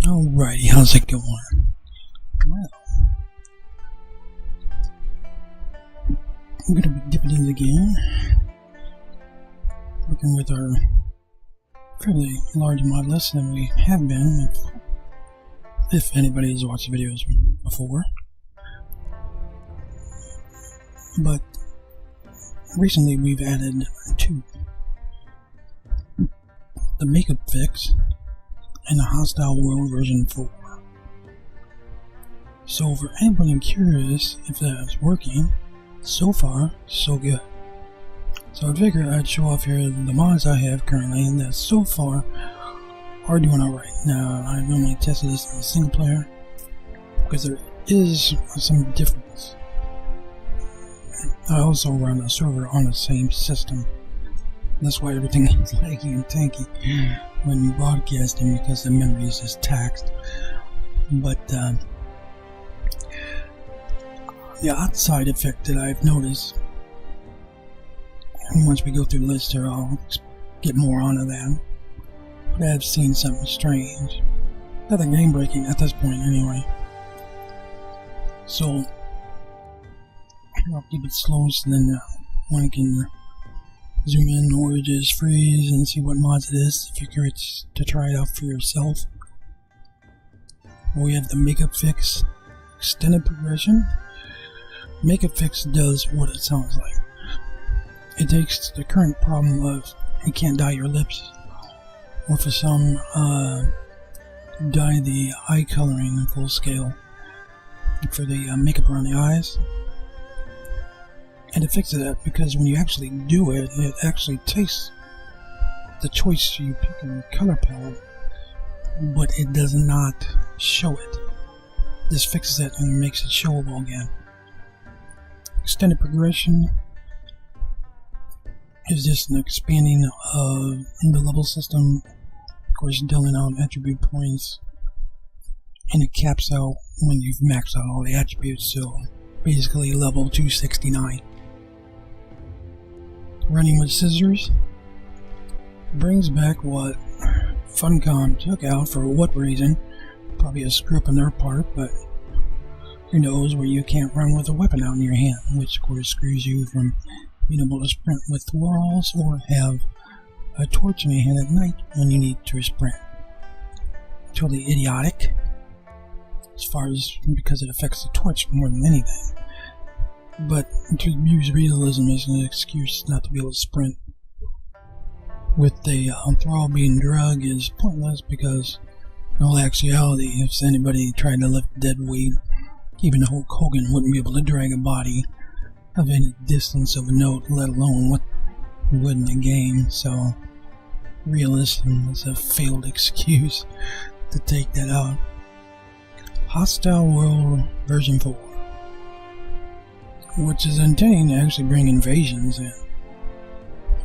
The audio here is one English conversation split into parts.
Alrighty, how's it going? Well, I'm gonna be dipping in again, working with our fairly large mod list than we have been, if anybody has watched the videos before. But recently we've added two: the makeup fix and the Hostile World version 4. So for anybody curious if that's working, so far so good. So I figured I'd show off here the mods I have currently, and that so far are doing alright. Now I normally tested this in single player because there is some difference. I also run a server on the same system. That's why everything is laggy and tanky when you broadcasting, because the memory is just taxed. But the odd side effect that I've noticed, and once we go through the list here, I'll get more onto that. But I've seen something strange. Nothing game breaking at this point, anyway. So I'll keep it slow so then one can zoom in or just freeze and see what mods it is if you're curious to try it out for yourself. We have the makeup fix extended progression. Makeup fix does what it sounds like. It takes the current problem of you can't dye your lips, or for some dye the eye coloring in full scale for the makeup around the eyes. And it fixes that because when you actually do it, it actually takes the choice you pick in the color palette, but it does not show it. This fixes it and makes it showable again. Extended progression is just an expanding of the level system, of course dealing out attribute points, and it caps out when you've maxed out all the attributes, so basically level 269. Running with scissors brings back what Funcom took out for what reason. Probably a screw up on their part, but who knows, where you can't run with a weapon out in your hand, which of course screws you from being able to sprint with walls or have a torch in your hand at night when you need to sprint. Totally idiotic, as far as because it affects the torch more than anything. But to use realism as an excuse not to be able to sprint with the thrall being drug is pointless, because in all actuality, if anybody tried to lift dead weight, even Hulk Hogan wouldn't be able to drag a body of any distance of a note, let alone what would in the game. So realism is a failed excuse to take that out. Hostile World version 4, which is intending to actually bring invasions in,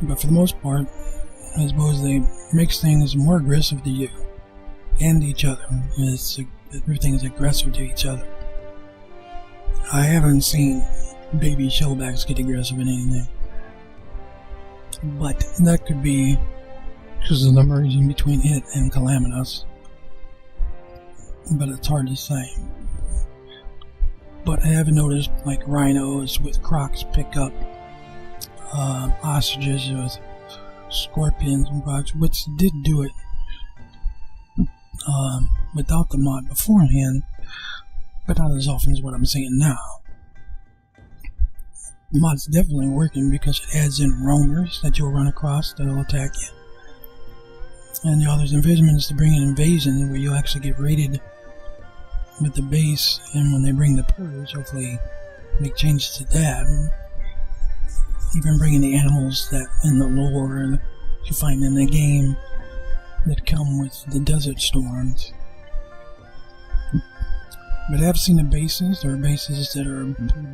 but for the most part, I suppose they makes things more aggressive to you and each other. Everything is aggressive to each other. I haven't seen baby shellbacks get aggressive in anything, but that could be because of the merging between it and Calamitous, but it's hard to say. But I have noticed like rhinos with crocs pick up ostriches with scorpions and bugs, which did do it without the mod beforehand, but not as often as what I'm seeing now. The mod's definitely working because it adds in roamers that you'll run across that'll attack you. And there's envisionments to bring in invasions where you'll actually get raided with the base, and when they bring the purge, hopefully make changes to that. Even bringing the animals that in the lore you find in the game that come with the desert storms. But I've seen the bases. There are bases that are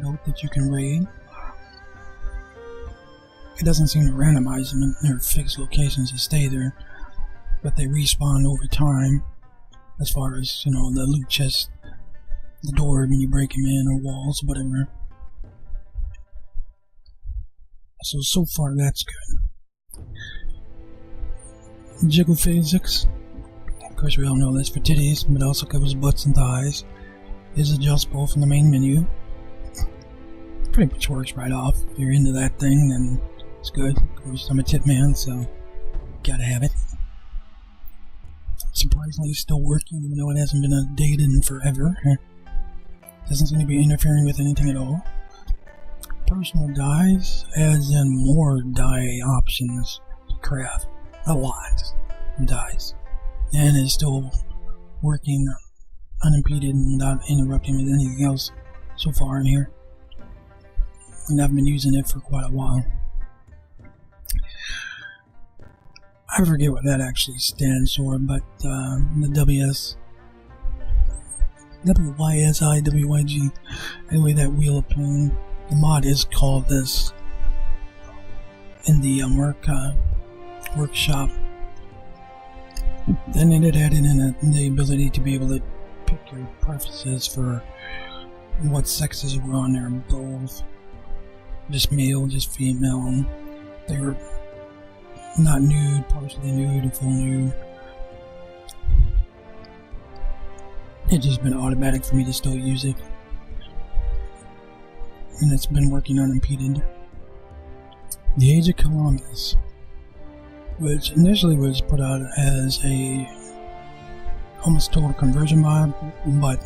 built that you can raid. It doesn't seem to randomize them in their fixed locations to stay there, but they respawn over time. As far as, the loot chest, the door when you break them in, or walls, whatever. So far that's good. Jiggle Physics course, we all know this for titties, but also covers butts and thighs. Is adjustable from the main menu. Pretty much works right off. If you're into that thing, then it's good. Of course, I'm a tit man, so gotta have it. Surprisingly, still working, even though it hasn't been updated in forever. Doesn't seem to be interfering with anything at all. Personal dyes adds in more dye options to craft. A lot of dyes. And it's still working unimpeded and without interrupting with anything else so far in here. And I've been using it for quite a while. I forget what that actually stands for, but the WYSI, anyway, that wheel of pain, the mod is called this in the workshop. Then it added in the ability to be able to pick your preferences for what sexes were on there, both just male, just female. They were not nude, partially nude, full nude. It's just been automatic for me to still use it, and it's been working unimpeded. The Age of Columbus, which initially was put out as a almost total conversion mod, but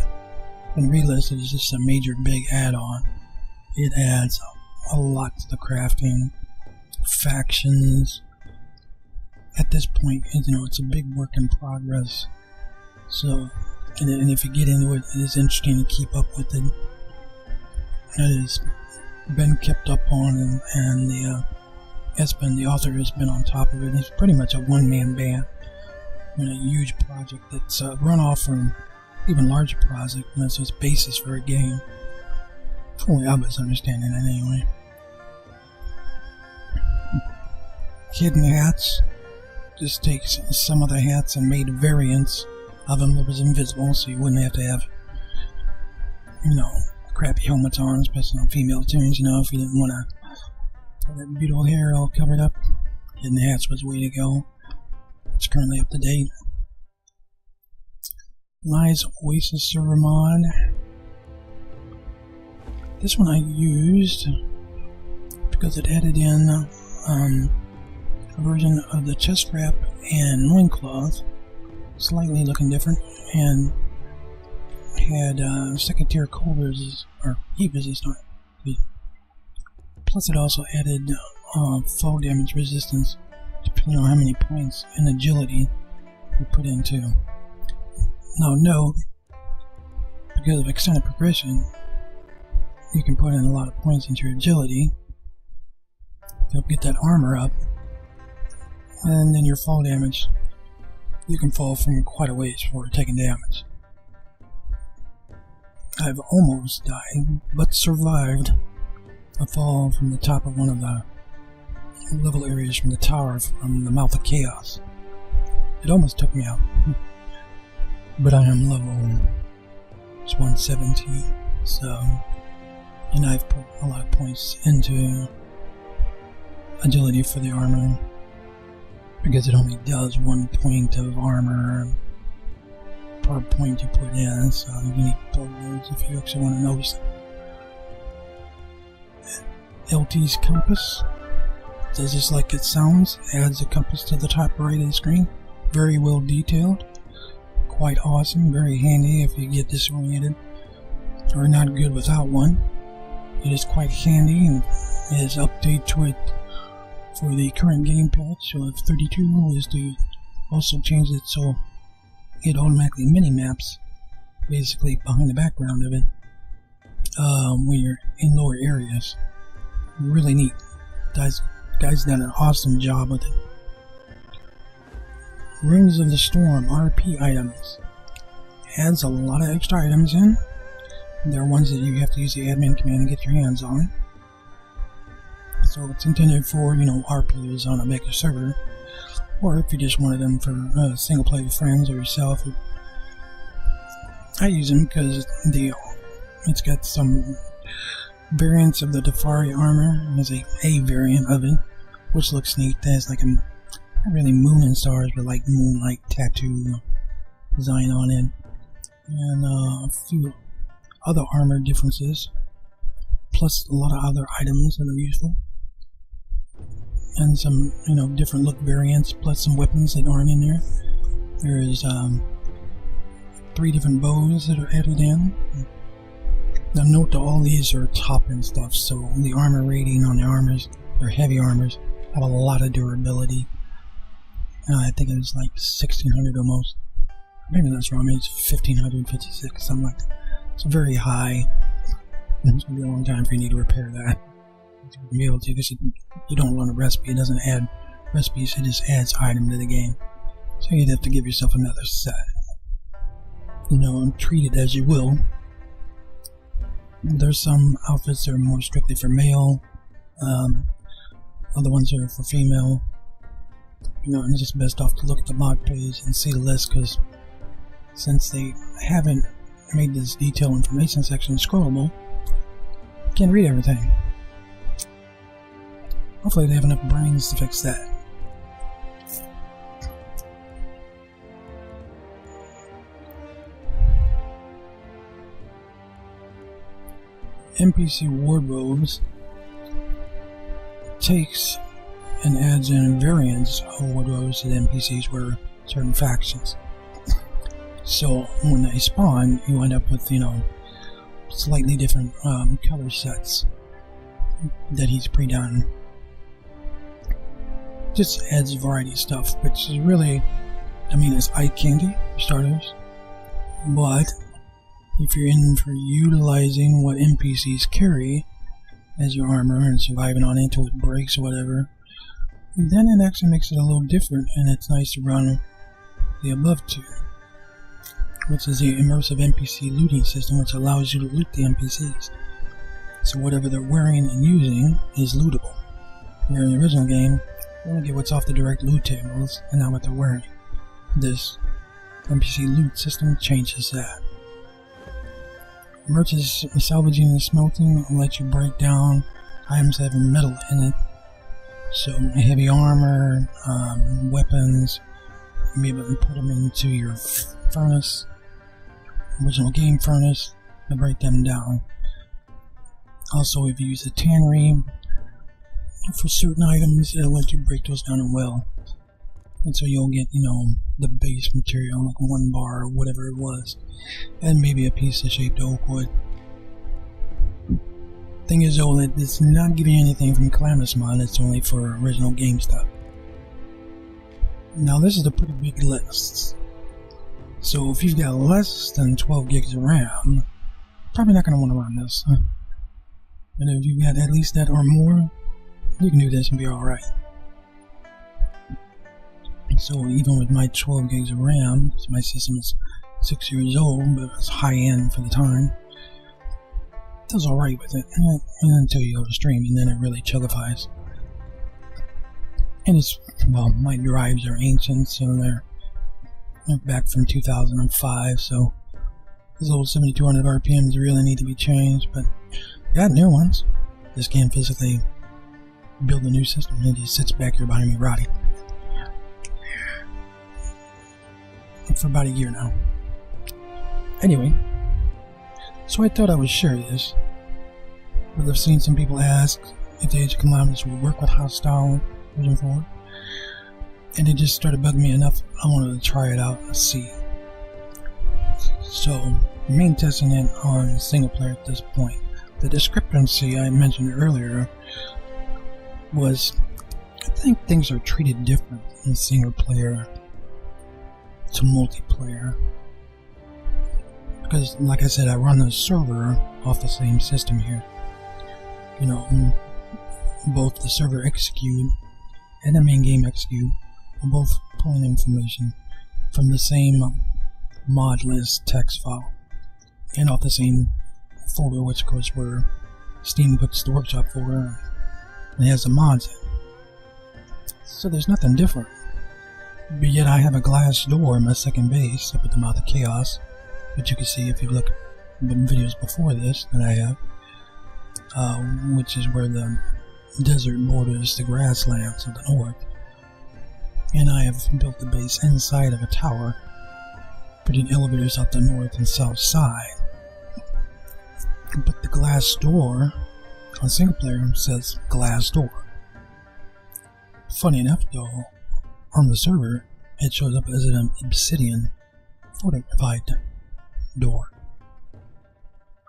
when relisted as just a major big add-on. It adds a lot to the crafting, factions. At this point, it's a big work in progress. So, and if you get into it, it is interesting to keep up with it. It has been kept up on, and the author has been on top of it. It's pretty much a one-man band in a huge project that's run off from even larger project, and that's its basis for a game. Only I was understanding it anyway. Hidden hats. Just takes some of the hats and made variants of them that was invisible, so you wouldn't have to have, crappy helmets on, especially on female tunes, if you didn't want to have that beautiful hair all covered up. Hidden hats was the way to go. It's currently up to date. Lies Oasis server mod. This one I used because it added in a version of the chest wrap and loincloth, slightly looking different, and had second tier cold resist or heat resistance. Plus, it also added fall damage resistance, depending on how many points and agility you put into. Now, note, because of extended progression, you can put in a lot of points into your agility. You'll get that armor up, and then your fall damage, you can fall from quite a ways before taking damage. I've almost died, but survived a fall from the top of one of the level areas from the tower from the Mouth of Chaos. It almost took me out, but I am level 117, so, and I've put a lot of points into agility for the armor, because it only does 1 point of armor per point you put in, so you need blood loads if you actually want to notice it. LT's compass does just like it sounds, adds a compass to the top right of the screen. Very well detailed, quite awesome, very handy if you get disoriented or not good without one. It is quite handy, and is update to it for the current game patch of 32 is to also change it so it automatically mini-maps basically behind the background of it when you're in lower areas. Really neat. Guys done an awesome job with it. Runes of the Storm RP items. Adds a lot of extra items in. There are ones that you have to use the admin command and get your hands on. So it's intended for, RPs on a bigger server, or if you just wanted them for single play with friends or yourself. I use them because it's got some variants of the Defari armor. There's a variant of it, which looks neat. It has like not really moon and stars, but like moonlight tattoo design on it, and a few other armor differences, plus a lot of other items that are useful, and some, different look variants, plus some weapons that aren't in there. There's 3 different bows that are added in. Now note that all these are top-end stuff, so the armor rating on the armors, or heavy armors, have a lot of durability. I think it was like 1600 almost. Maybe that's wrong, maybe it's 1556, something like that. It's very high. It's going to be a long time for you to repair that. To be able to, because you don't run a recipe, it doesn't add recipes, it just adds item to the game. So you'd have to give yourself another set. And treat it as you will. There's some outfits that are more strictly for male, other ones are for female. It's just best off to look at the mod page and see the list, because since they haven't made this detailed information section scrollable, you can't read everything. Hopefully they have enough brains to fix that. Npc Wardrobes takes and adds in variants of wardrobes that NPCs wear certain factions. So when they spawn, you end up with, slightly different color sets that he's pre-done. Just adds variety of stuff, which is really, it's eye candy for starters, but if you're in for utilizing what NPCs carry as your armor and surviving on it until it breaks or whatever, then it actually makes it a little different, and it's nice to run the above two, which is the Immersive Npc Looting system, which allows you to loot the NPCs. So whatever they're wearing and using is lootable. Where in the original game, you only get what's off the direct loot tables and not what they're wearing. This NPC loot system changes that. Merchants salvaging and smelting will let you break down items that have metal in it. So heavy armor, weapons, you'll be able to put them into your furnace, original game furnace, and break them down. Also, if you use a tannery for certain items, it'll let you break those down as well. And so you'll get, the base material, like 1 bar or whatever it was, and maybe a piece of shaped oak wood. Thing is though, that it's not giving you anything from Calamitous Mod, it's only for original game stuff. Now this is a pretty big list. So if you've got less than 12 gigs of RAM, probably not going to want to run this. But if you've got at least that or more, you can do this and be alright. So even with my 12 gigs of RAM, so my system is 6 years old, but it's high end for the time, it does alright with it, and until you go to streaming, then it really chugifies. And it's, my drives are ancient, so they're back from 2005, so those old 7200 RPMs really need to be changed, but got new ones. Just can't physically build a new system, it just sits back here behind me rotting. For about a year now. Anyway, so I thought I would share this, but I've seen some people ask if the Age of Calamitous would work with hostile version 4, and it just started bugging me enough. I wanted to try it out and see. So, main testing it on single player at this point. The discrepancy I mentioned earlier was, I think things are treated different in single player to multiplayer, because like I said, I run the server off the same system here. Both the server execute and the main game execute are both pulling information from the same mod list text file and off the same folder, which of course where Steam puts the workshop folder and it has the mods in. So there's nothing different. But yet I have a glass door in my second base up at the Mouth of Chaos, which you can see if you look at the videos before this that I have, which is where the desert borders the grasslands of the north. And I have built the base inside of a tower putting elevators out the north and south side. But the glass door on single player says glass door. Funny enough though, on the server it shows up as an obsidian fortified door,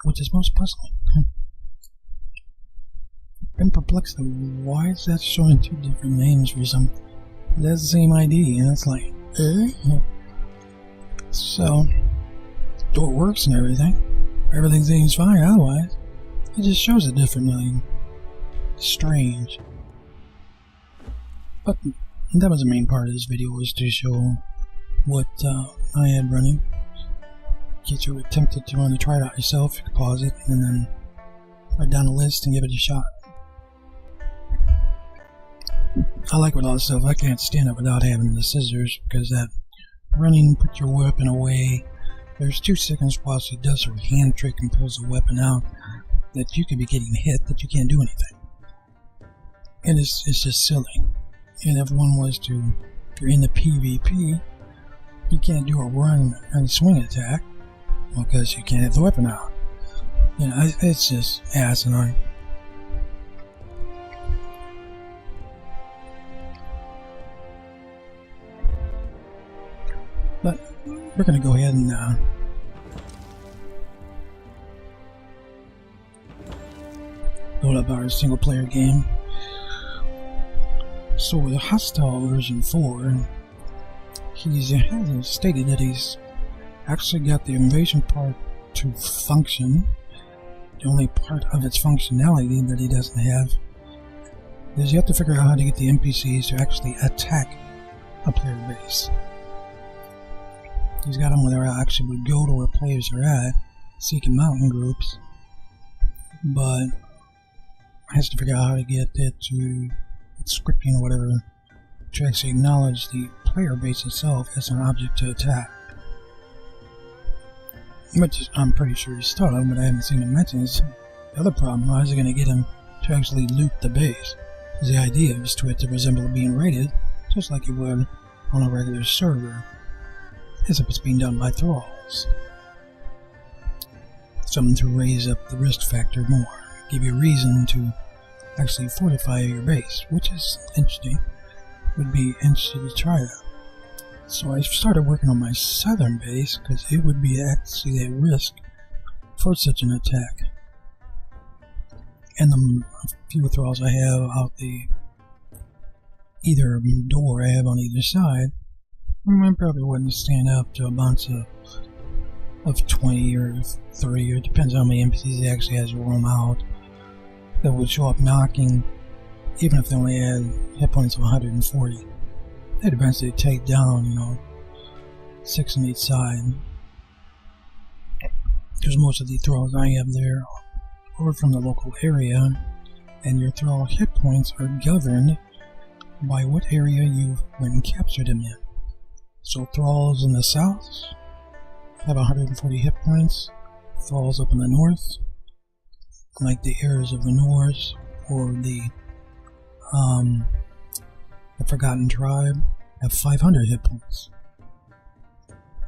which is most puzzling. Been perplexed of why is that showing two different names for some. That's the same ID, and it's like, So, door works and everything. Everything seems fine otherwise. It just shows it differently. Strange. But that was the main part of this video, was to show what I had running. In case you were tempted to want to try it out yourself, you can pause it and then write down a list and give it a shot. I like with all this stuff, I can't stand it without having the scissors, because that running, put your weapon away, there's 2 seconds while she does her hand trick and pulls the weapon out, that you could be getting hit, that you can't do anything. And it's just silly. And if one was to, if you're in the PvP, you can't do a run and swing attack, because you can't have the weapon out. You know, it's just asinine. But we're going to go ahead and load up our single player game. So with Hostile version 4, he hasn't stated that he's actually got the invasion part to function. The only part of its functionality that he doesn't have is you have to figure out how to get the NPCs to actually attack a player base. He's got them where they actually would go to where players are at, seeking mountain groups, but has to figure out how to get it to scripting or whatever to actually acknowledge the player base itself as an object to attack. Which I'm pretty sure he's started, but I haven't seen him mention this. The other problem, how is he going to get him to actually loot the base? Because the idea is to it to resemble being raided, just like you would on a regular server, as if it's being done by thralls. Something to raise up the risk factor more, give you a reason to actually fortify your base, which is interesting. Would be interested to try that. So I started working on my southern base, because it would be actually a risk for such an attack. And the few thralls I have out the either door I have on either side, I probably wouldn't stand up to a bunch of 20 or 30, or it depends on how many NPCs he actually has roam out, that would show up knocking, even if they only had hit points of 140. They'd eventually take down, 6 on each side. Because most of the thralls I have there are from the local area, and your thrall hit points are governed by what area you've went and captured them in. So thralls in the south have 140 hit points. Thralls up in the north, like the heirs of the Norse or the Forgotten Tribe, have 500 hit points.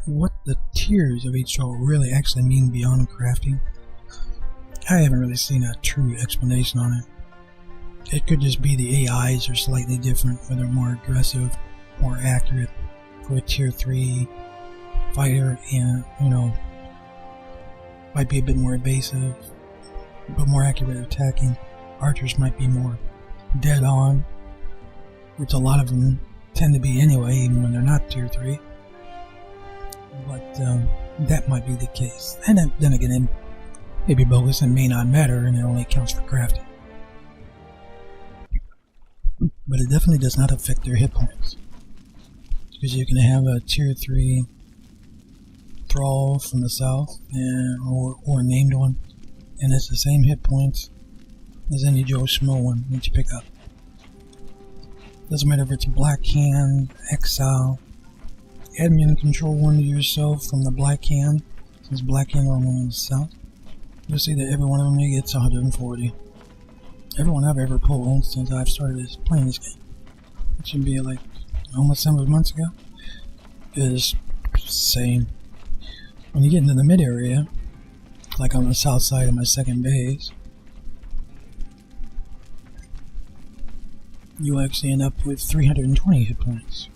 What the tiers of each thrall really actually mean beyond crafting, I haven't really seen a true explanation on it. It could just be the AIs are slightly different, whether more aggressive, more accurate for a tier 3 fighter, and might be a bit more evasive, but more accurate attacking. Archers might be more dead on, which a lot of them tend to be anyway, even when they're not tier 3. But that might be the case. And then again, it may be bogus and may not matter, and it only counts for crafting. But it definitely does not affect their hit points, because you can have a tier 3 thrall from the south, or a named one, and it's the same hit points as any Joe Schmo one that you pick up. Doesn't matter if it's Black Hand, Exile, admin control one to yourself from the Black Hand, since Black Hand are only in the south. You'll see that every one of them gets 140. Everyone I've ever pulled since I've started playing this game, it should be like almost 7 months ago, is same. when you get into the mid area, like on the south side of my second base, you actually end up with 320 hit points.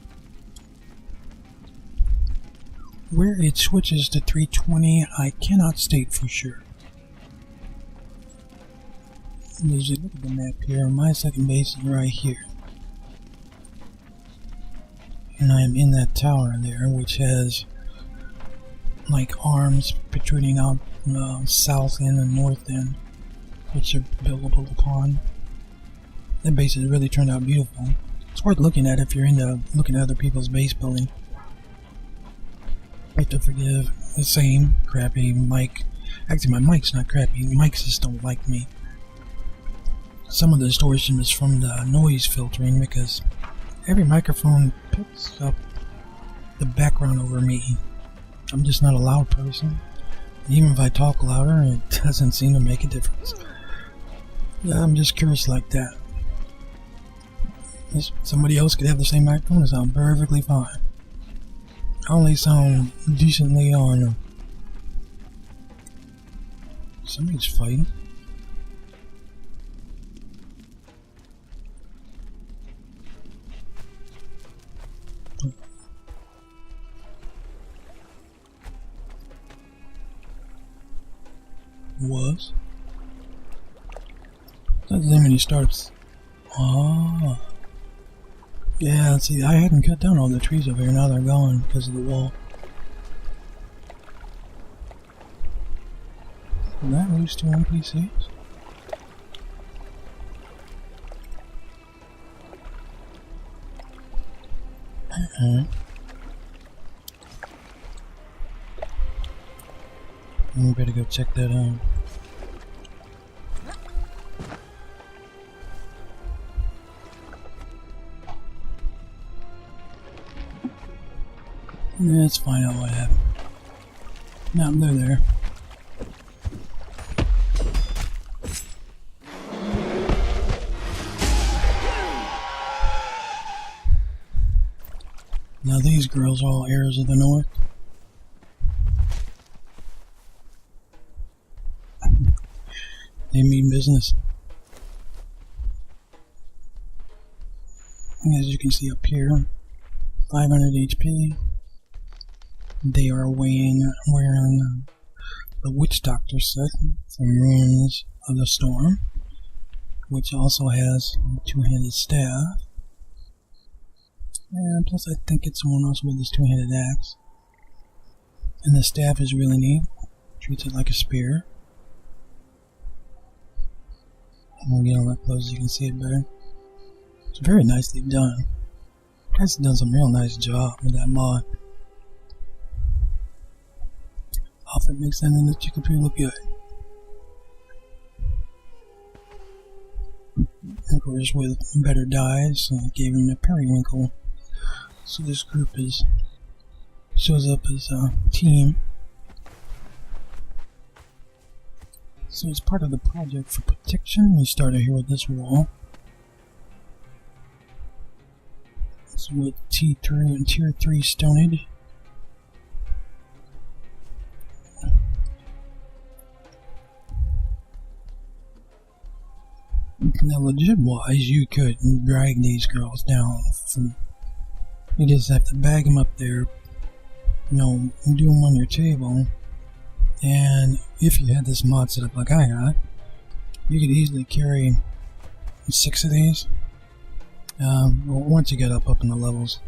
Where it switches to 320, I cannot state for sure. As you look at the map here, my second base is right here. And I am in that tower there, which has like arms protruding out south end and north end, which are buildable upon. That base has really turned out beautiful. It's worth looking at if you're into looking at other people's base building. I have to forgive the same crappy mic. Actually, my mic's not crappy. Mics just don't like me. Some of the distortion is from the noise filtering, because every microphone picks up the background over me. I'm just not a loud person. Even if I talk louder, it doesn't seem to make a difference. I'm just curious like that. Somebody else could have the same microphone and sound perfectly fine. I only sound decently on. Somebody's fighting. Was. That's then when he starts. Ah. Yeah, see, I hadn't cut down all the trees over here. Now they're gone because of the wall. Did that lose 2 NPCs? We better go check that out. Let's find out what happened. No, they're there. Now these girls are all heirs of the North. They mean business. And as you can see up here, 500 HP. They are wearing the Witch Doctor set from Ruins of the Storm, which also has a two-handed staff. And plus I think it's someone else with this two-handed axe. And the staff is really neat. Treats it like a spear. And when you get on that close you can see it better. It's very nicely done. Guys have done some real nice job with that mod. Often makes that in the chicken tree look good. Of course, with better dyes, I gave him a periwinkle. So this group shows up as a team. So as part of the project for protection, we started here with this wall. It's with T3 and Tier 3 stonage. Now, legit-wise, you could drag these girls down from. You just have to bag them up there, you know, do them on your table. And if you had this mod set up like I got, you could easily carry 6 of these. Once you get up in the levels.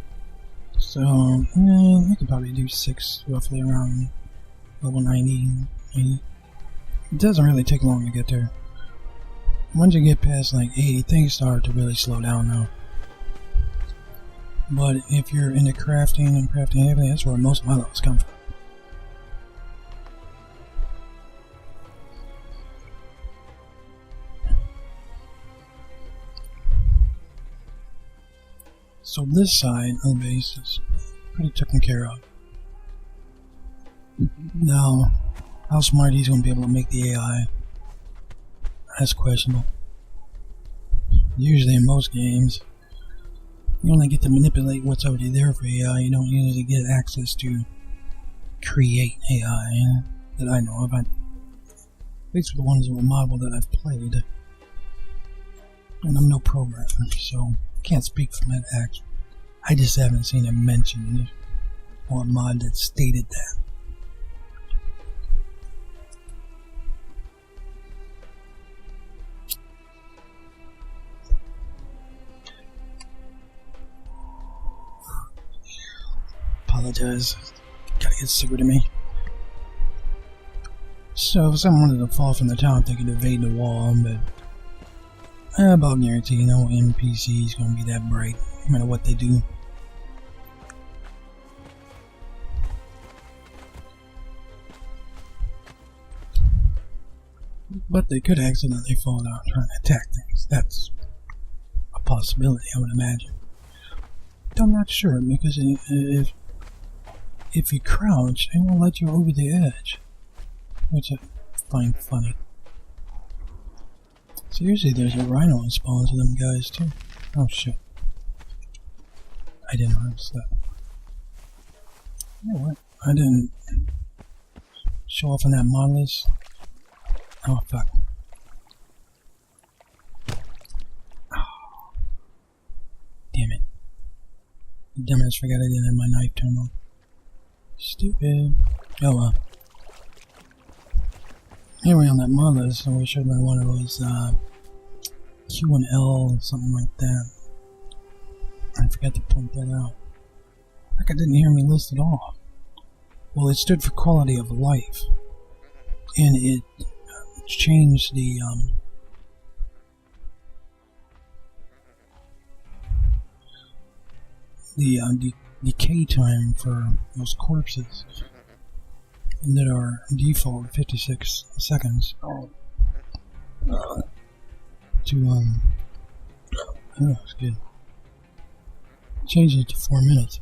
So, you could probably do 6 roughly around level 90. It doesn't really take long to get there. Once you get past like 80, things start to really slow down now. But if you're into crafting and crafting heavily, that's where most of my levels come from. So this side of the base is pretty taken care of. Now, how smart he's going to be able to make the AI, that's questionable. Usually in most games, you only get to manipulate what's already there for AI. You don't usually get access to create AI that I know of. At least for the ones that were modeled that I've played. And I'm no programmer, so can't speak from that act. I just haven't seen it mentioned or a mod that stated that. Apologize. Gotta get sicker to me. So if someone wanted to fall from the top, they could evade the wall, but I about guarantee no NPC is gonna be that bright, no matter what they do. But they could accidentally fall down trying to attack things. That's a possibility, I would imagine. But I'm not sure, because if you crouch, it won't let you over the edge, which I find funny. So usually there's a rhino that spawns with them guys too. Oh shit. I didn't notice that. You know what? I didn't show off on that mod list. Oh fuck. Oh. Damn it. Dumbass forgot I didn't have my knife turned on. Stupid. Oh well. Anyway, on that mod list, we showed me one of those Q and L, something like that. I forgot to point that out. Like I didn't hear me list it off. Well, it stood for quality of life, and it changed the decay time for those corpses that are default 56 seconds to oh, it's good. Change it to 4 minutes.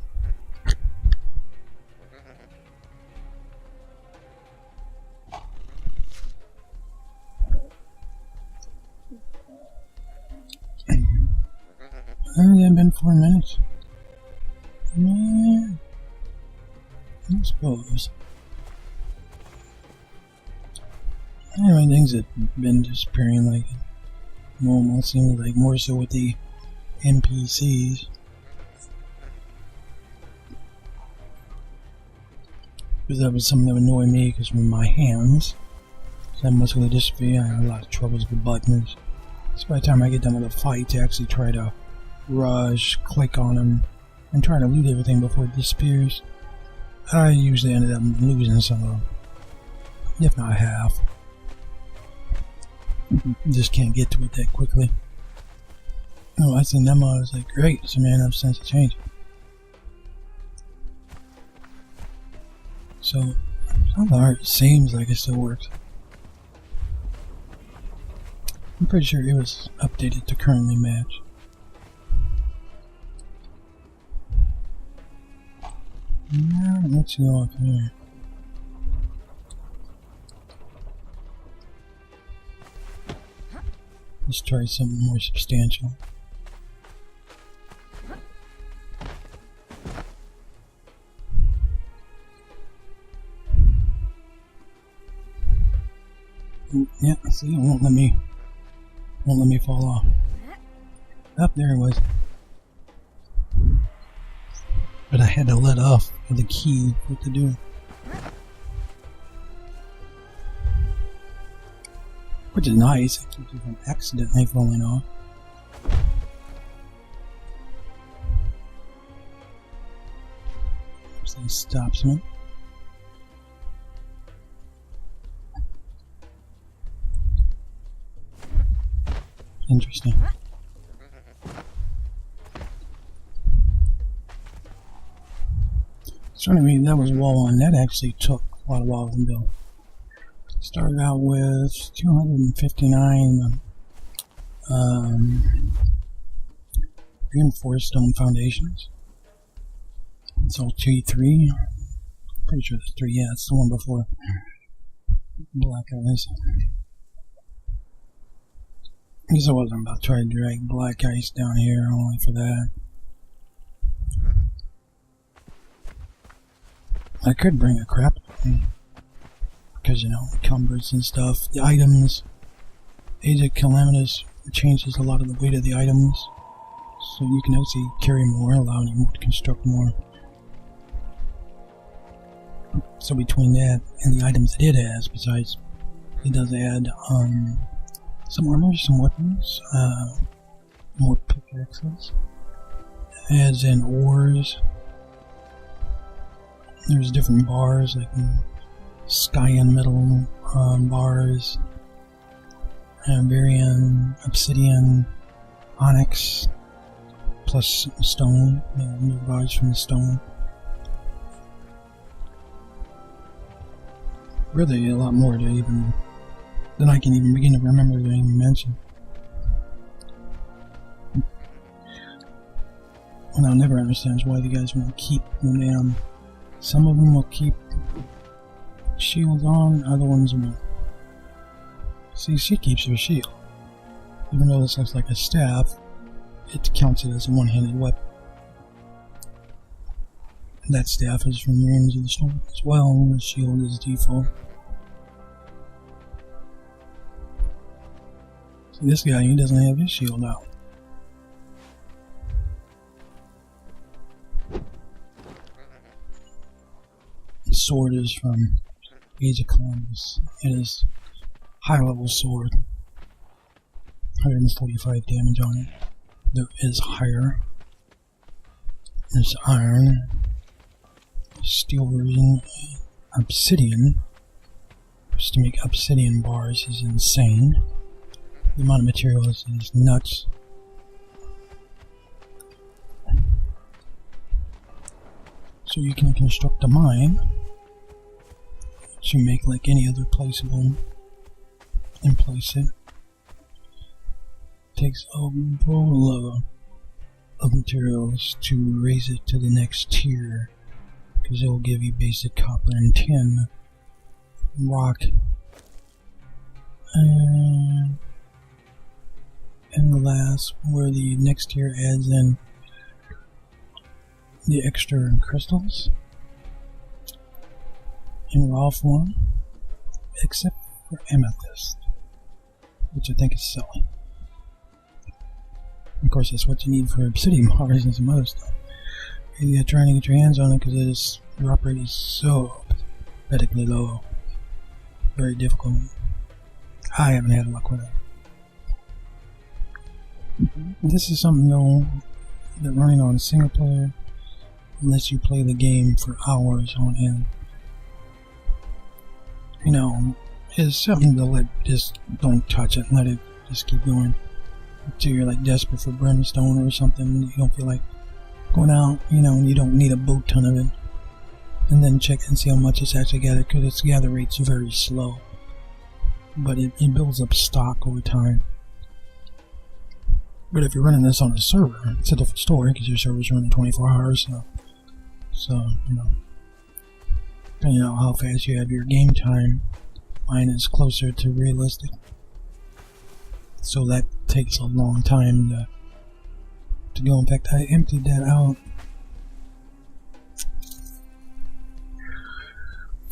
Only been 4 minutes. Yeah, I suppose. Anyway, things have been disappearing like normal. It seems like more so with the NPCs. Because that was something that annoyed me, because with my hands, so that muscular dystrophy, I had a lot of troubles with buttons. So by the time I get done with a fight, to actually try to rush, click on them, and try to loot everything before it disappears, I usually ended up losing some of them, if not half. Just can't get to it that quickly. Oh, I seen them, I was like, great, so man, I have a sense of change. So, some of the art seems like it still works. I'm pretty sure it was updated to currently match. Now, let's go up here. Let's try something more substantial. Yeah, see, it won't let me fall off. Up there it was. But I had to let off of the key for it to do. Which is nice, it keeps you from accidentally falling off. So it stops me. Interesting. So anyway, that was wall one. That actually took quite a while to build. Started out with 259 reinforced stone foundations. So T3. Pretty sure that's 3. Yeah, it's the one before Black Ice. I guess I wasn't about to try to drag Black Ice down here only for that. I could bring a crap because, you know, encumbrance and stuff. The items, Age of Calamitous changes a lot of the weight of the items, so you can actually carry more, allowing you to construct more. So between that and the items that it has, besides, it does add some armor, some weapons, more pickaxes, adds in ores. There's different bars, like sky and metal bars, Varian, obsidian, onyx, plus stone, new bars from the stone. Really a lot more than I can even begin to remember to even mention. What I'll never understand is why the guys won't keep the damn. Some of them will keep shields on, other ones won't. See, she keeps her shield. Even though this looks like a staff, it counts it as a one-handed weapon. And that staff is from Ruins of the Storm as well. The shield is default. See, this guy, he doesn't have his shield out. The sword is from Age of Calamitous. It is high-level sword. 145 damage on it. There is higher. There's iron. Steel version. Obsidian. Just to make obsidian bars is insane. The amount of materials is nuts. So you can construct a mine to make like any other placeable and place it. Takes a boatload of materials to raise it to the next tier, because it will give you basic copper and tin, rock, and glass, where the next tier adds in the extra crystals in raw form, except for amethyst, which I think is silly. Of course, that's what you need for obsidian bars and some other stuff. And you're trying to get your hands on it because its drop rate is so pathetically low. Very difficult. I haven't had luck with it. This is something though that running on single player, unless you play the game for hours on end, you know, is something to let just don't touch it, let it just keep going until you're like desperate for brimstone or something. You don't feel like going out, you know, and you don't need a boat ton of it, and then check and see how much it's actually gathered, because its gather rate's very slow, but it builds up stock over time. But if you're running this on a server, it's a different story, because your server's running 24 hours, so you know, depending on how fast you have your game time, mine is closer to realistic. So that takes a long time to go. In fact, I emptied that out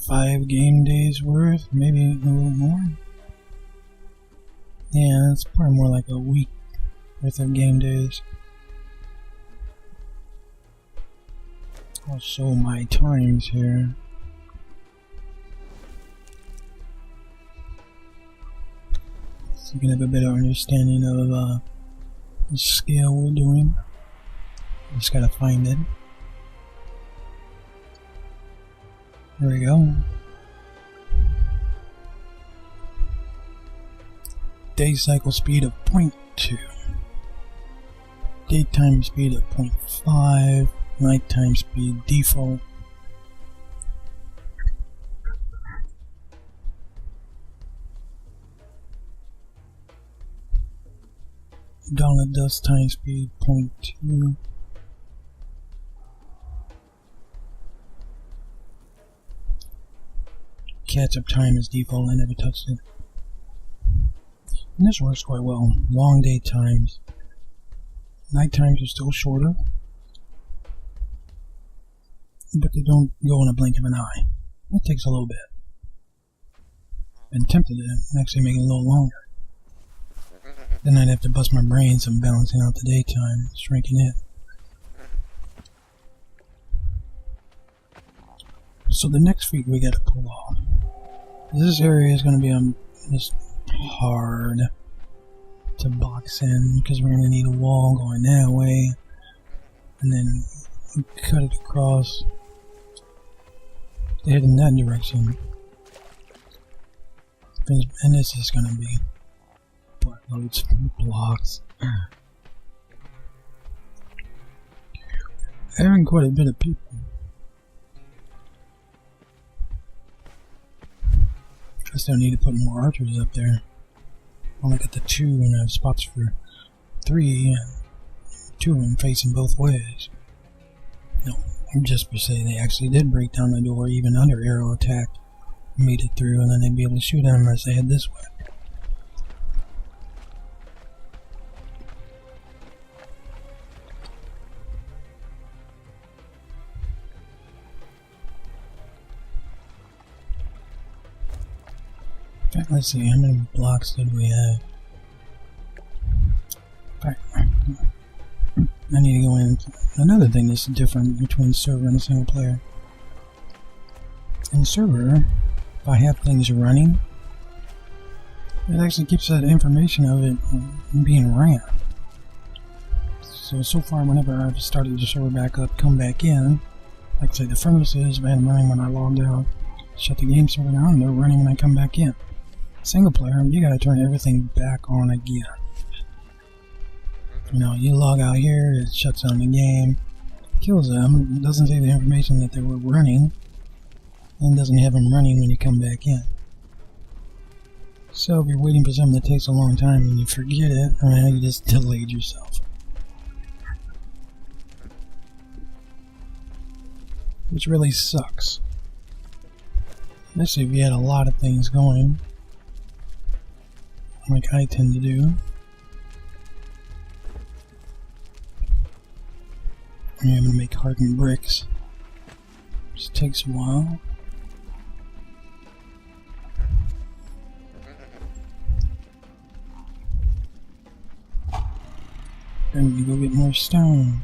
5 game days worth, maybe a little more. Yeah, it's probably more like a week worth of game days. I'll show my times here. So you can have a better understanding of the scale we're doing. Just gotta find it. There we go. Day cycle speed of 0.2. Daytime speed of 0.5. Nighttime speed default. Dawn of dusk time speed 0.2. Catch up time is default, I never touched it. And this works quite well. Long day times. Night times are still shorter. but they don't go in a blink of an eye. It takes a little bit. Been tempted to actually make it a little longer. Then I'd have to bust my brains on balancing out the daytime, shrinking it. So the next feat we gotta pull off. This area is gonna be just hard to box in because we're gonna need a wall going that way, and then cut it across to head in that direction. And this is gonna be loads of blocks. Having quite a bit of people. I still need to put more archers up there. Only got the 2 and I have spots for 3, and 2 of them facing both ways. No, just per se, they actually did break down the door even under arrow attack. Made it through, and then they'd be able to shoot at them as they head this way. In fact, let's see, how many blocks did we have? In fact, I need to go in. Another thing that's different between server and a single player. In server, if I have things running, it actually keeps that information of it being ran. So far, whenever I've started the server back up, come back in, like say the furnaces, I had them running when I logged out, shut the game server down, they're running when I come back in. Single player, you gotta turn everything back on again. You know, you log out here, it shuts down the game, kills them, it doesn't say the information that they were running, and doesn't have them running when you come back in. So if you're waiting for something that takes a long time and you forget it, you just delayed yourself. Which really sucks. Especially if you had a lot of things going, like I tend to do. I'm going to make hardened bricks, which takes a while. Then we go get more stone.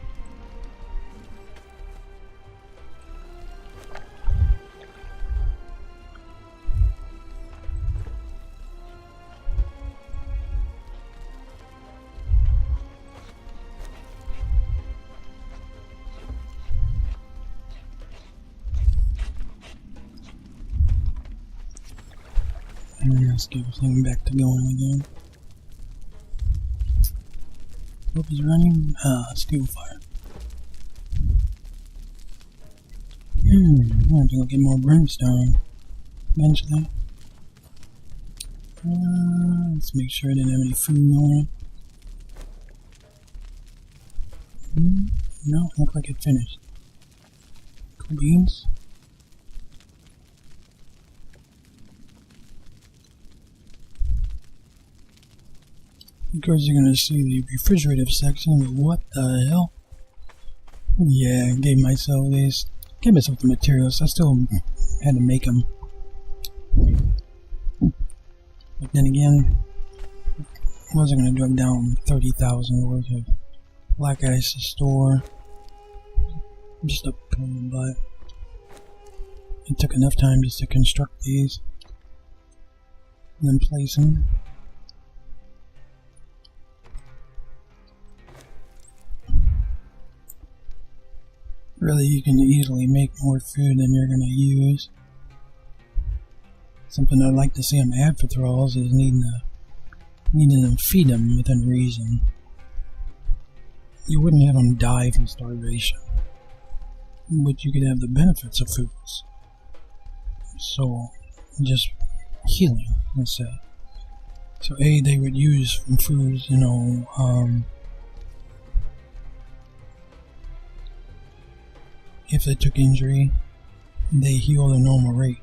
And let's get everything back to going again. Hope he's running. Steel fire. I have to go get more brimstone eventually. Let's make sure I didn't have any food on it. No, look like it finished. Cool beans. Of course, you're going to see the refrigerative section, but what the hell? Yeah, gave myself the materials. I still had to make them. But then again, I wasn't going to drag down 30,000 worth of black ice to store. Just a pain in the butt. It took enough time just to construct these and then place them. Really, you can easily make more food than you're going to use. Something I'd like to see them add for thralls is needing to feed them within reason. You wouldn't have them die from starvation, but you could have the benefits of foods. So, just healing, let's say. So they would use from foods, if they took injury, they heal at a normal rate.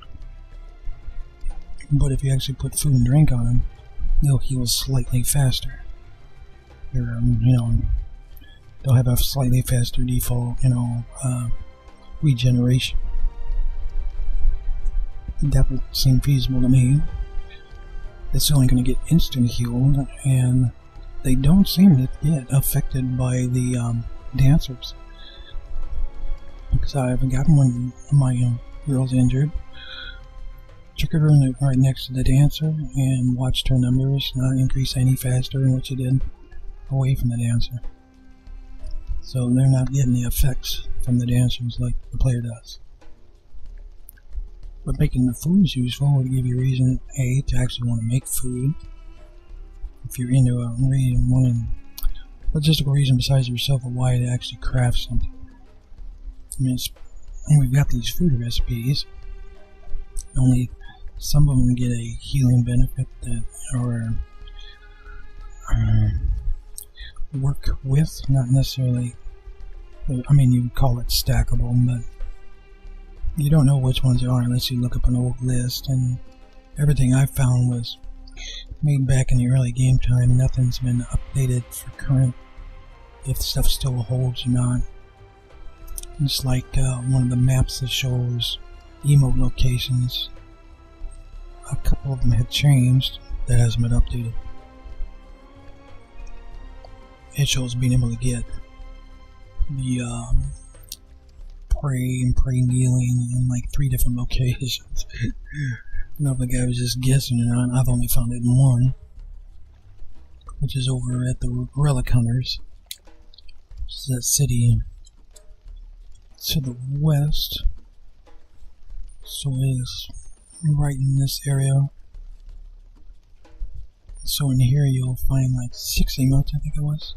But if you actually put food and drink on them, they'll heal slightly faster. They'll have a slightly faster default, regeneration. That would seem feasible to me. It's only going to get instant healed, and they don't seem to get affected by the dancers. Because I haven't gotten when my girl's injured. Took her right next to the dancer and watched her numbers not increase any faster than what she did away from the dancer. So they're not getting the effects from the dancers like the player does. But making the foods useful would give you reason A, to actually want to make food. If you're into a reason, one logistical reason besides yourself of why to actually craft something. I mean, we've got these food recipes. Only some of them get a healing benefit that are work with, not necessarily. I mean, you would call it stackable, but you don't know which ones are unless you look up an old list. And everything I found was made back in the early game time. Nothing's been updated for current, if stuff still holds or not. It's like one of the maps that shows emote locations. A couple of them had changed. That hasn't been updated. It shows being able to get the pray and pray kneeling in like 3 different locations. I don't know if the guy was just guessing or not. I've only found it in one, which is over at the Relic Hunters. It's that city to the west. So it is right in this area. So in here you'll find like 6 emotes, I think it was.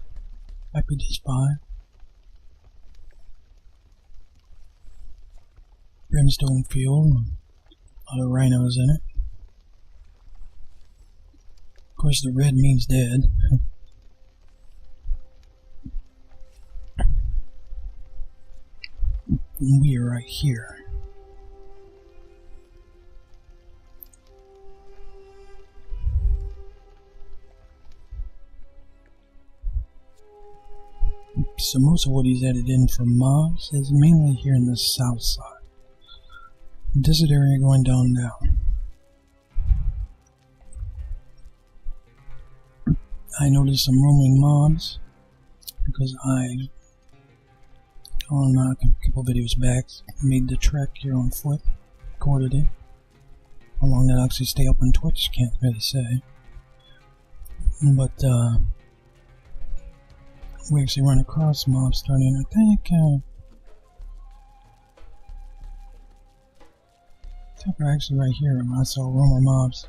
Might be just 5. Brimstone Field. A lot of rhinos in it. Of course the red means dead. And we are right here. So most of what he's added in for mobs is mainly here in the south side. Desert area going down now. I noticed some roaming mobs because I, on a couple videos back, made the trek here on foot, recorded it. How long that actually stay up on Twitch, can't really say. But we actually run across mobs starting, I think we're actually right here. I saw roamer mobs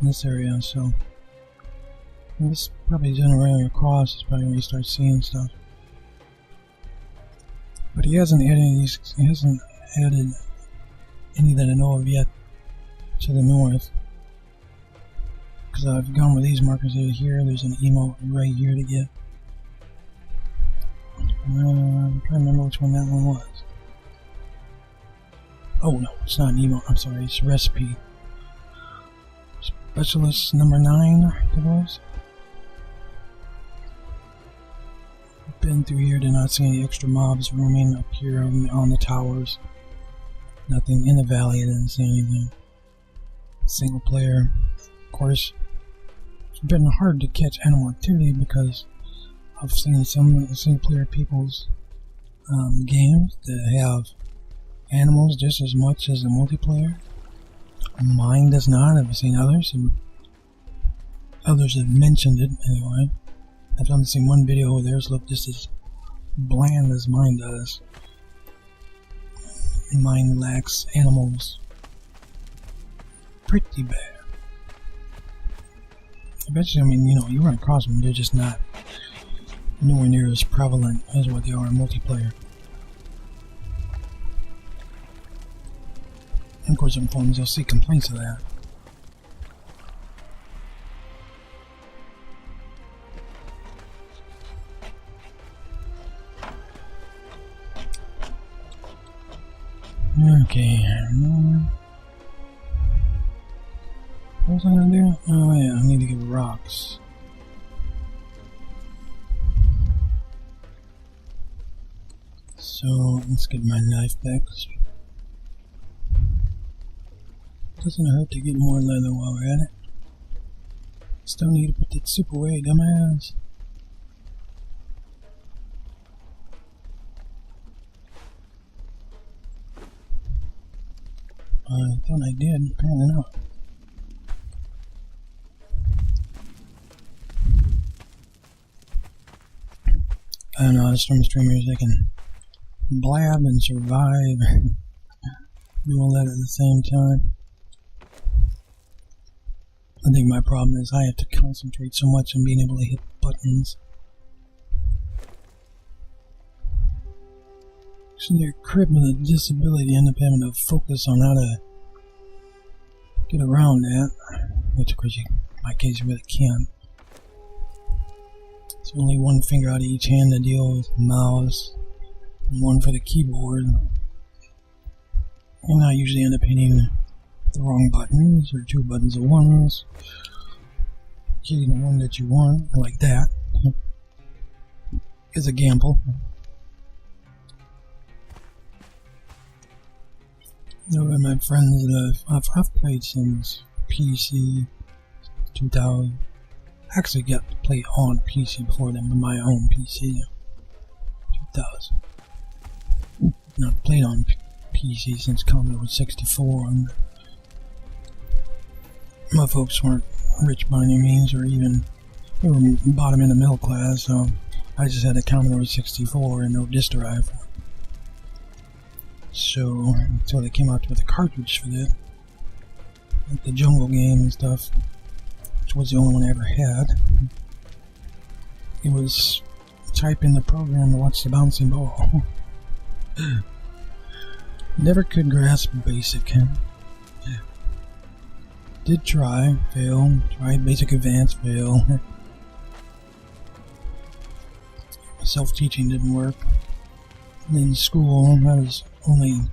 in this area, so this probably generating across is probably when you start seeing stuff. But he hasn't added any that I know of yet to the north. Because I've gone with these markers over here. There's an emote right here to get. I'm trying to remember which one that one was. Oh no, it's not an emote, I'm sorry, it's a recipe. Specialist number 9, I think it was. Been through here, did not see any extra mobs roaming up here on the towers. Nothing in the valley, I didn't see anything. Single player. Of course, it's been hard to catch animal activity because I've seen some single player people's games that have animals just as much as the multiplayer. Mine does not. I've seen others, and others have mentioned it anyway. I've only seen one video where theirs look just as bland as mine does. Mine lacks animals pretty bad. Eventually, I mean, you know, you run across them, they're just not nowhere near as prevalent as what they are in multiplayer. And of course, in forums, you'll see complaints of that. Okay. What was I gonna do? Oh yeah, I need to get rocks. So let's get my knife back. Doesn't hurt to get more leather while we're at it. Still need to put that soup away, dumbass. I thought I did, apparently not. I don't know, some streamers, they can blab and survive and do all that at the same time. I think my problem is I have to concentrate so much on being able to hit buttons. So they're crib with a disability end up having to focus on how to get around that, which of course in my case you really can't. It's only one finger out of each hand to deal with the mouse, and one for the keyboard. And I usually end up hitting the wrong buttons, or two buttons at once, hitting the one that you want, like that. It's a gamble. You know, my friends that I've played since PC 2000. I actually got to play on PC before then with my own PC 2000. Not played on PC since Commodore 64. And my folks weren't rich by any means, or even they were bottom in the middle class, so I just had a Commodore 64 and no disk drive. So until they came out with a cartridge for that, like the Jungle game and stuff, which was the only one I ever had. It was type in the program to watch the bouncing ball. Never could grasp BASIC. Did try, fail. Tried Basic Advanced, fail. Self-teaching didn't work. And in school, I was only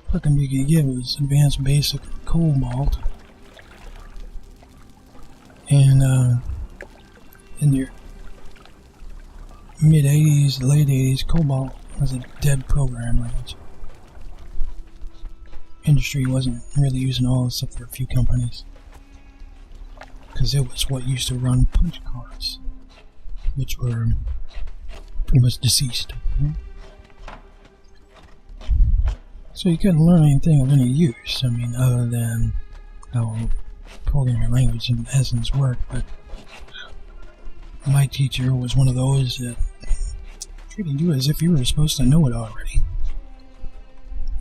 program you could get was Advanced Basic Cobalt. And in your mid-80s, late 80s, Cobalt was a dead program language. Industry wasn't really using all except for a few companies, because it was what used to run punch cards, which were pretty much deceased. So you couldn't learn anything of any use, I mean, other than how programming language in essence worked. But my teacher was one of those that treated you as if you were supposed to know it already.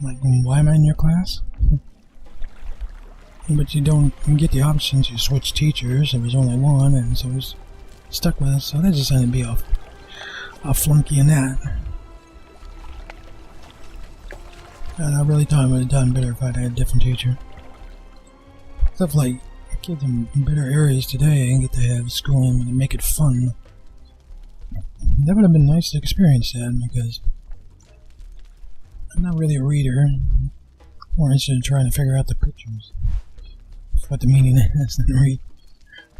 Like, why am I in your class? But you don't get the option to switch teachers. There was only one, and so I was stuck with it. So that just ended up being a flunky in that. And I really thought I would have done better if I'd had a different teacher. Stuff like kids in better areas today get to have schooling and make it fun. That would have been nice to experience that, because I'm not really a reader, more interested in trying to figure out the pictures, what the meaning is, than read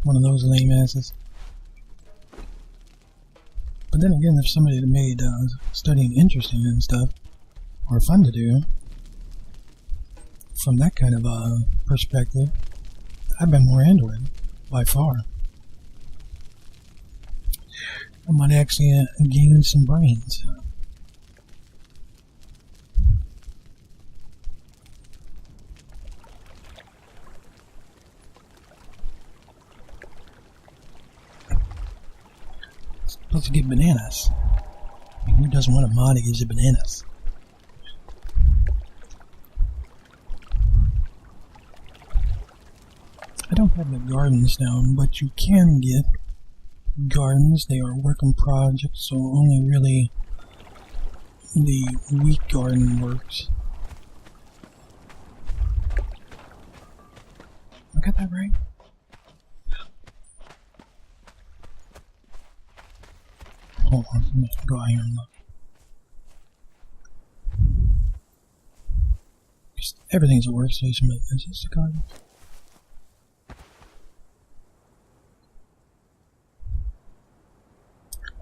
one of those lame asses. But then again, if somebody had made studying interesting and stuff, or fun to do, from that kind of perspective, I've been more into it, by far. I might actually gain some brains. Supposed to get bananas. I mean, who doesn't want a mod that gives you bananas? I don't have the gardens down, but you can get gardens. They are working projects, so only really the wheat garden works. I got that right? Hold on, let me go out here and look. Everything's a workstation, but is this the garden?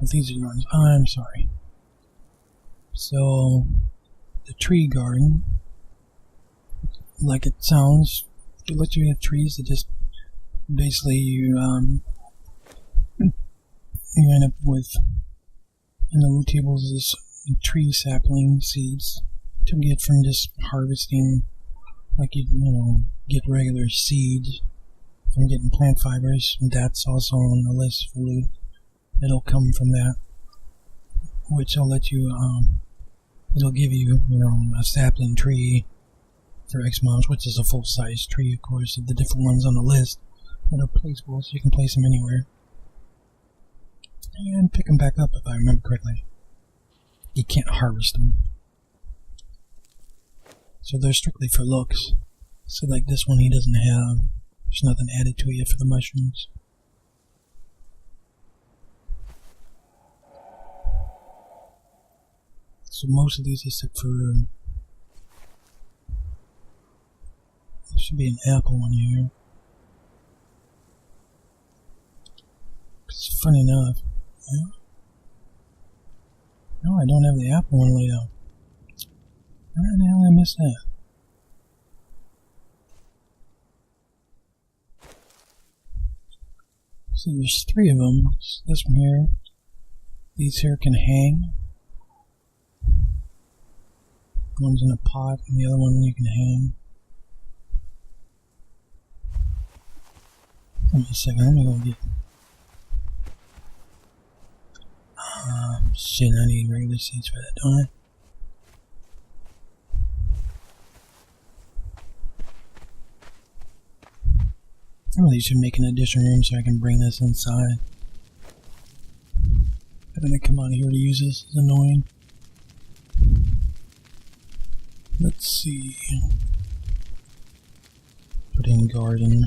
Well, these are the ones. I'm sorry. So, the tree garden, like it sounds, it lets you have trees that just basically you end up with in the loot tables is tree sapling seeds to get from just harvesting, like you get regular seeds from getting plant fibers. And that's also on the list for loot. It'll come from that, which will let you it'll give you a sapling tree for X amounts, which is a full-size tree, of course, of the different ones on the list that are placeable, so you can place them anywhere and pick them back up if I remember correctly. You can't harvest them, so they're strictly for looks. So like this one, he doesn't have, there's nothing added to it yet for the mushrooms. So most of these, except for there should be an apple one here. It's funny enough. Yeah. No, I don't have the apple one laid out. Where the hell did I miss that? So there's 3 of them. This one here. These here can hang. One's in a pot, and the other one you can hang. Wait a second, let me go get. Shit, I need regular seeds for that, don't I really should make an addition room so I can bring this inside. Having to come out of here to use this is annoying. Let's see. Put in garden.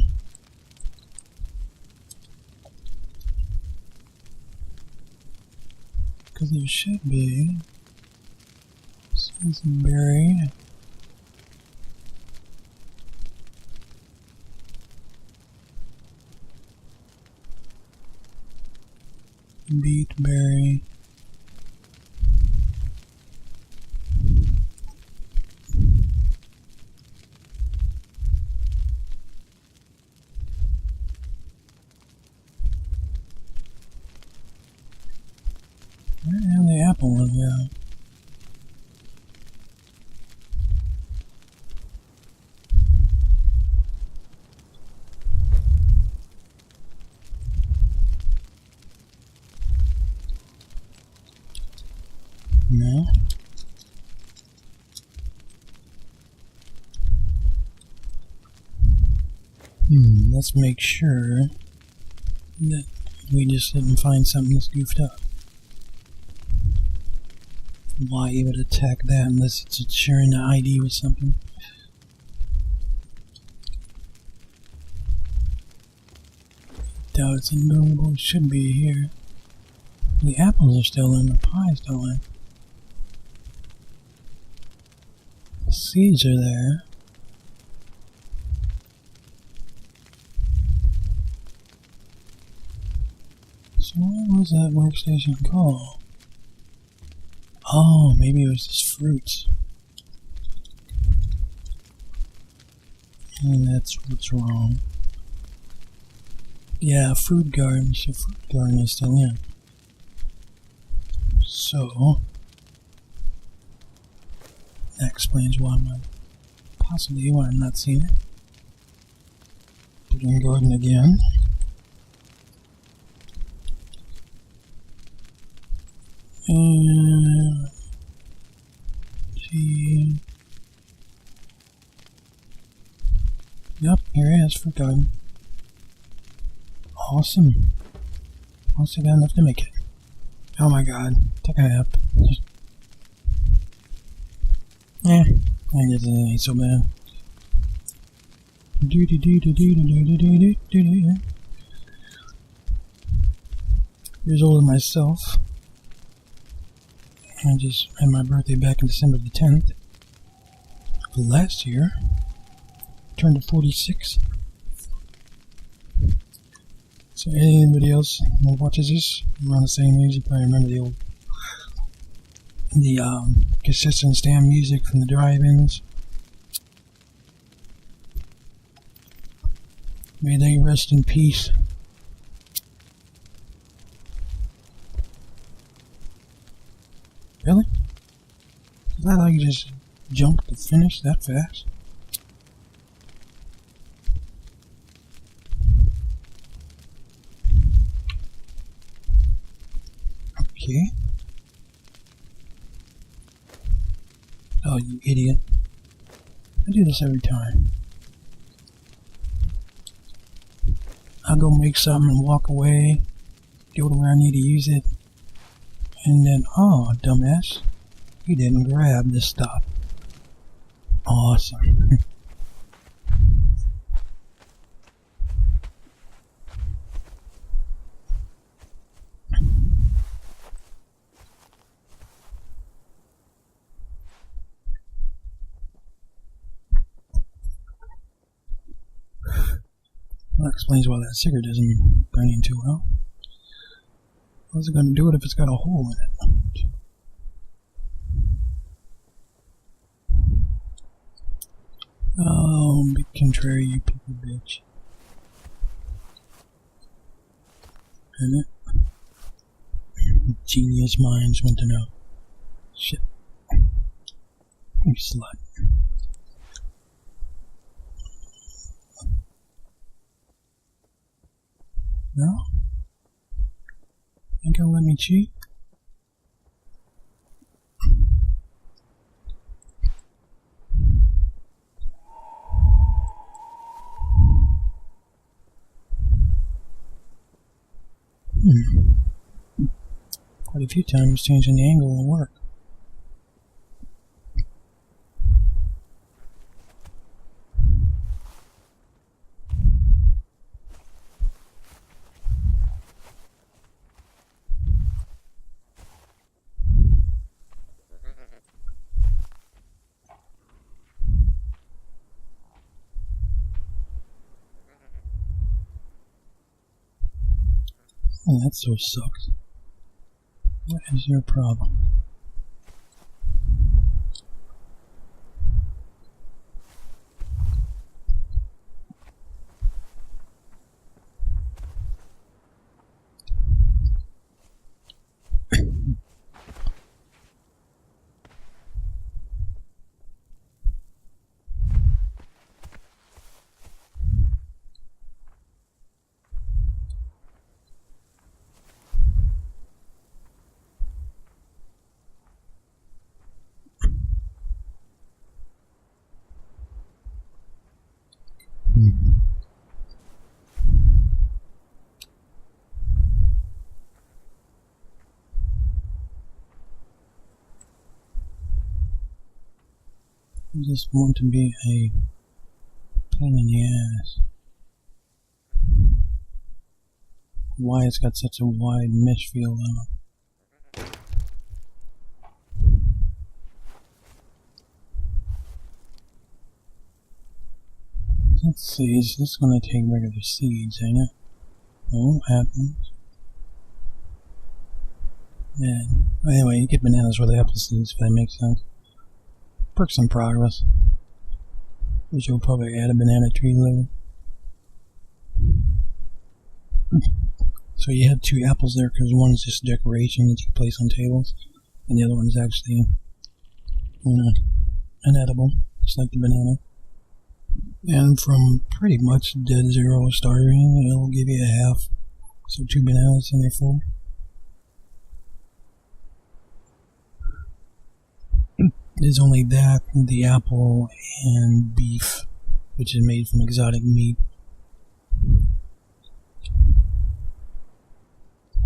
Because there should be some berry. Beet berry. And the apple one, yeah. No. Let's make sure that we just didn't find something that's goofed up. Why you would attack that unless it's sharing the ID with something? Doubt it's unknowable. It should be here. The apples are still in, the pie's still in. The seeds are there. So what was that workstation called? Oh, maybe it was just fruits. And that's what's wrong. Yeah, fruit garden. So fruit garden is still in. So that explains why possibly why I'm not seeing it. Put in garden again. And see. Yep, here it is, fruit garden. Awesome. Also got enough to make it. Oh my god, take a nap. I guess it ain't so bad. Years older than myself. I just had my birthday back in December the 10th. Last year, turned to 46. So anybody else that watches this around the same age, you probably remember the old the consistent stand music from the drive-ins. May they rest in peace. Really? Is that how you just jump to finish that fast? Okay. Oh, you idiot. I do this every time. I'll go make something and walk away, go to where I need to use it, and then, oh, dumbass, you didn't grab the stuff. Awesome. That explains why that cigarette isn't burning too well. How's it going to do it if it's got a hole in it? Oh, be contrary, you people bitch. Isn't it? Genius minds want to know. Shit. You slut. No? Ain't gonna let me cheat? Quite a few times changing the angle will work. Oh, that so sucks. What is your problem? I just want to be a pain in the ass. Why it's got such a wide mesh field on it. Let's see, is this gonna take regular seeds, ain't it? Oh, happens. Yeah. Anyway, you get bananas with apple seeds, if that makes sense. Works in progress. Which will probably add a banana tree later. So you have two apples there because one's just decoration that you place on tables, and the other one's actually, an edible, just like the banana. And from pretty much dead zero starting, it'll give you a half. So 2 bananas and you're full. There's only that, the apple, and beef, which is made from exotic meat.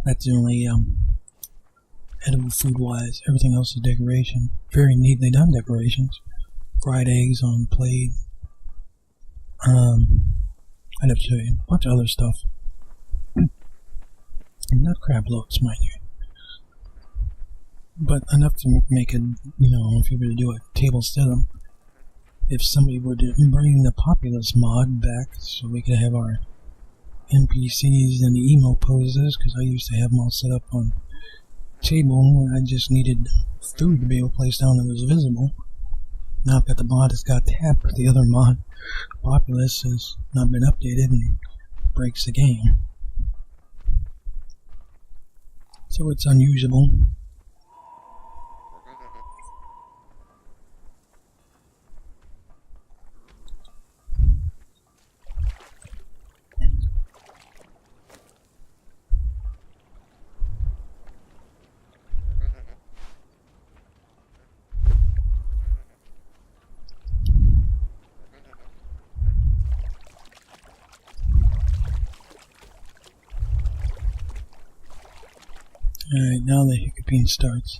That's the only edible food-wise. Everything else is decoration. Very neatly done decorations. Fried eggs on plate. I'd have to show you a bunch of other stuff. Not crab loaves, mind you. But enough to make it, if you were to do a table instead of, if somebody were to bring the populous mod back so we could have our NPCs and the emo poses, because I used to have them all set up on table. I just needed food to be able to place down that was visible. Now I've got the mod that's got tapped, but the other mod, Populous, has not been updated and breaks the game. So it's unusable. Alright, now the hiccuping starts.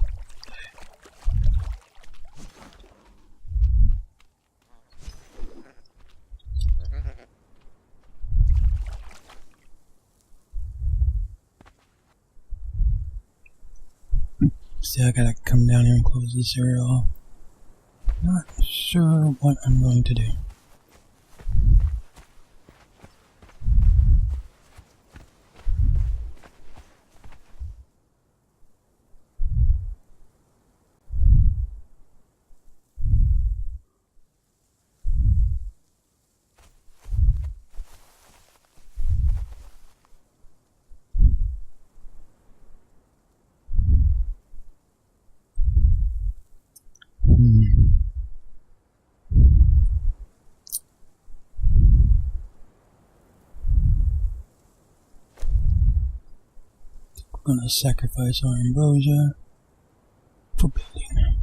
See, I gotta come down here and close this area off. Not sure what I'm going to do. We're gonna sacrifice our ambrosia for building.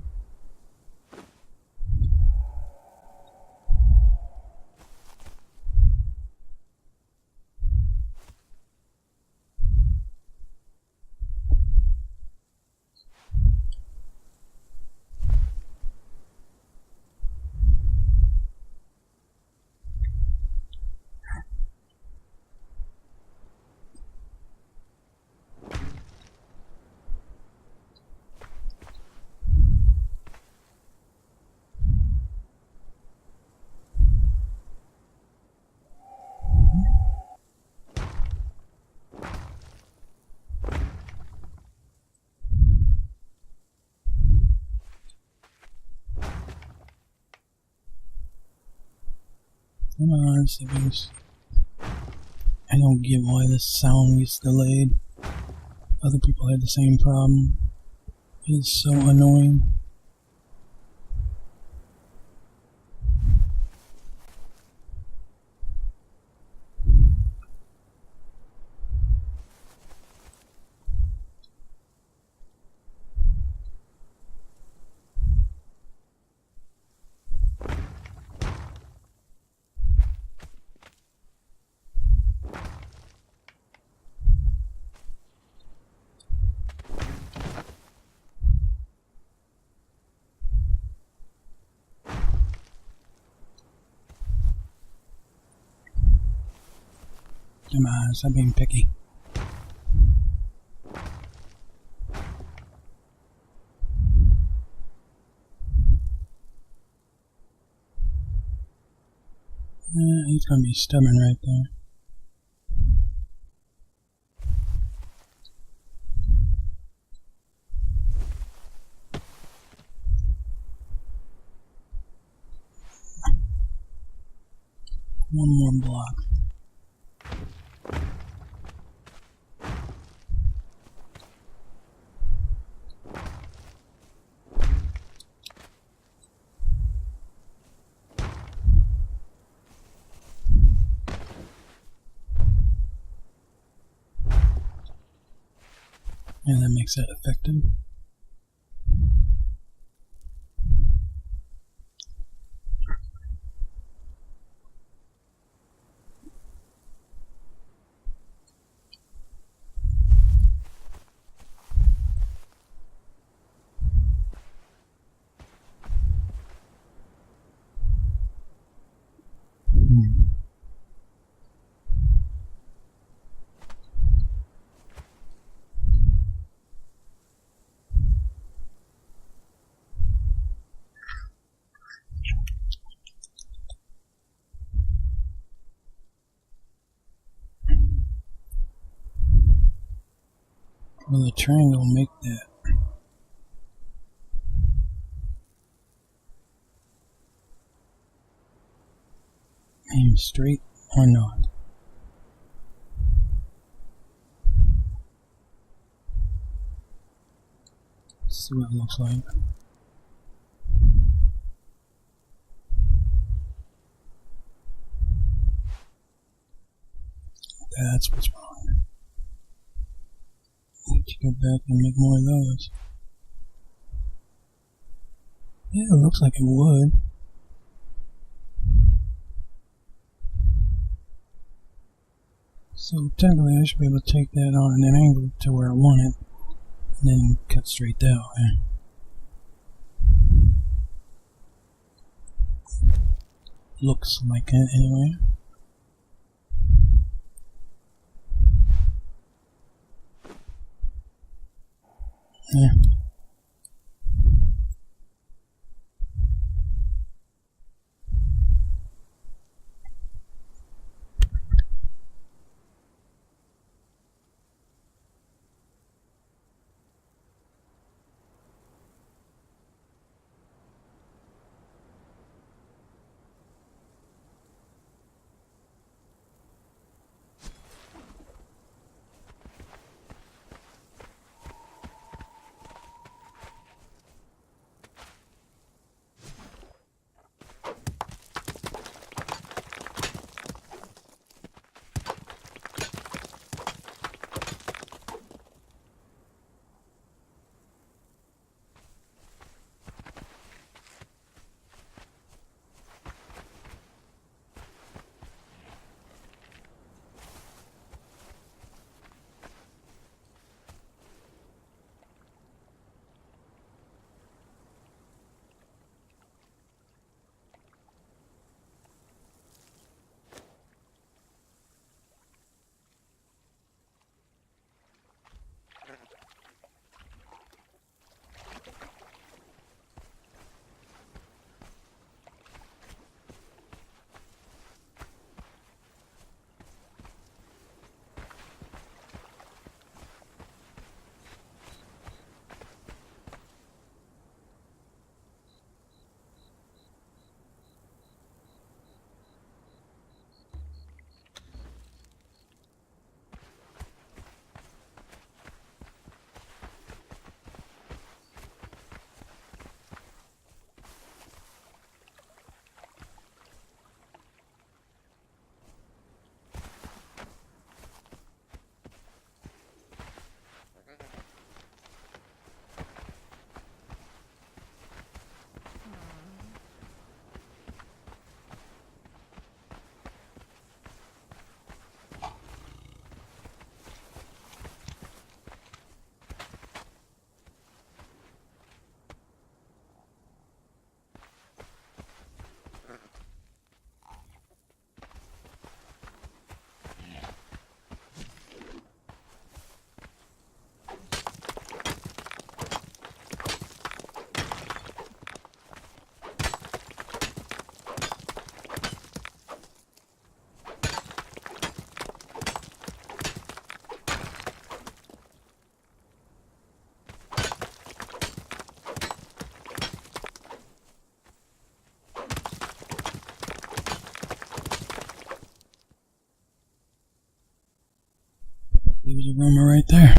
Come on, siblings. I don't get why this sound gets delayed. Other people had the same problem. It's so annoying. Come on, stop being picky. He's gonna be stubborn right there. One more block. And that makes that effective. Will the triangle make that? Aim straight or not? See what it looks like. That's what's wrong. Need to go back and make more of those. Yeah, it looks like it would. So technically I should be able to take that on an angle to where I want it, and then cut straight that way. Looks like it anyway. Yeah. There's a rumor right there.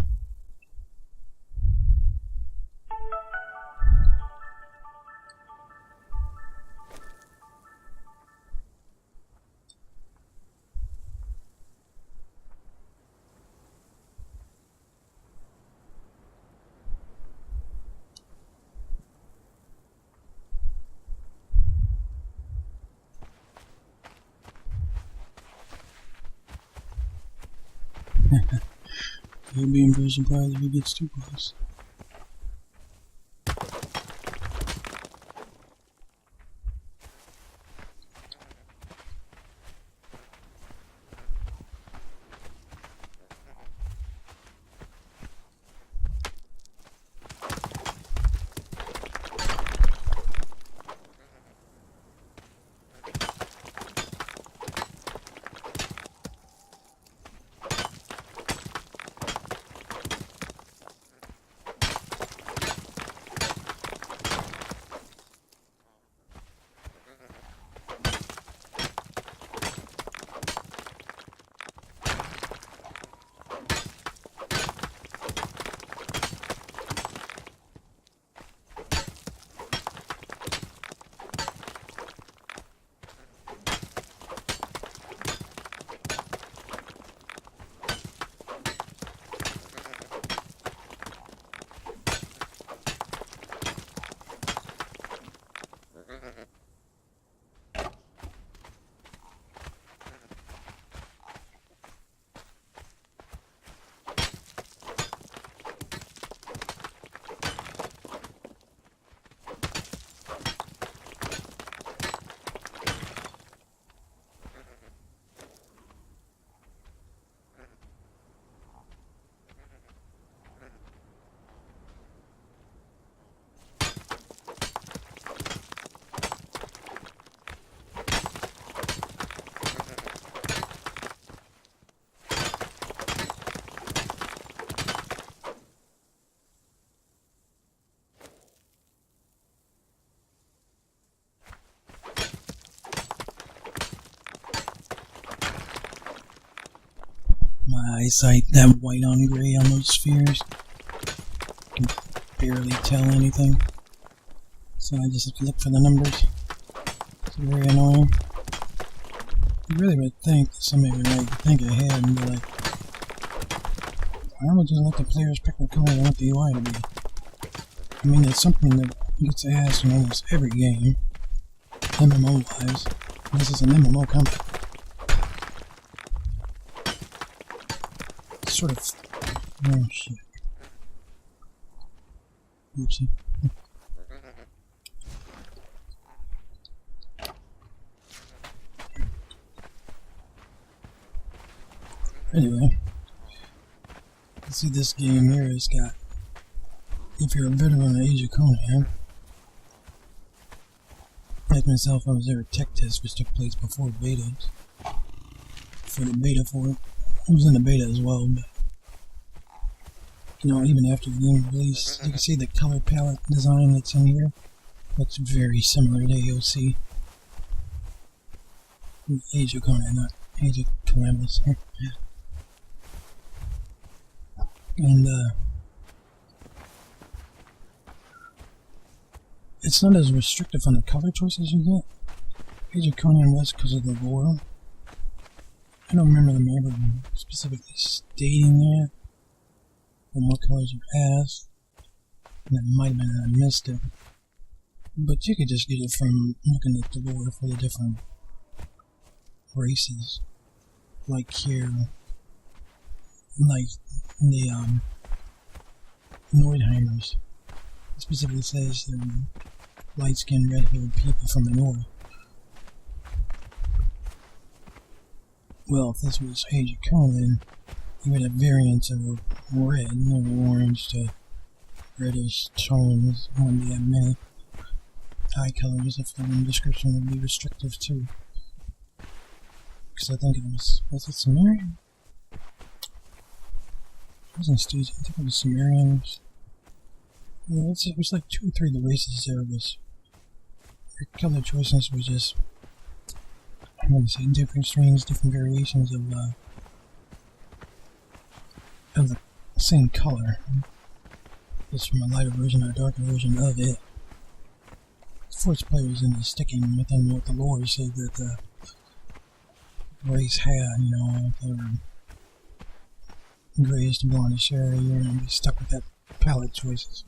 He'll be very surprised if he gets too close. eyesight, that white on gray on those spheres. You can barely tell anything. So I just have to look for the numbers. It's very annoying. You really would think that somebody would like think ahead and be like, why would you let the players pick what color they want the UI to be? I mean, it's something that gets asked in almost every game, MMO-wise. This is an MMO company. It's sort of... oh shit. Oopsie. Anyway, you see this game here has got, if you're a veteran of Age of Conan, like myself, I was there at tech test which took place before betas. For the beta for it. I was in the beta as well, but you know, even after the game release, you can see the color palette design that's in here. Looks very similar to AOC. Age of Conan, not Age of Calamitous. And it's not as restrictive on the color choices you get. Age of Conan was because of the lore. I don't remember them ever specifically stating that, and what colors you asked. That might have been that I missed it. But you could just get it from looking at the lore for the different races. Like here, like the Nordheimers. It specifically says they're light-skinned, red-haired people from the north. Well, if this was Age of Conan, you would have variants of red, orange to reddish tones. Wouldn't be that many eye colors if the description would be restrictive too. Because I think it was it Sumerian? It wasn't Stygian, I think it was Sumerians. Yeah, it was like 2 or 3 of the races there was. Their color choices was just, I want to say, different strains, different variations of the same color. Just from a lighter version or a darker version of it. Force players into sticking within what the lore said that the race had, you know, if they were grayish to blondish area, you're going to be stuck with that palette choices.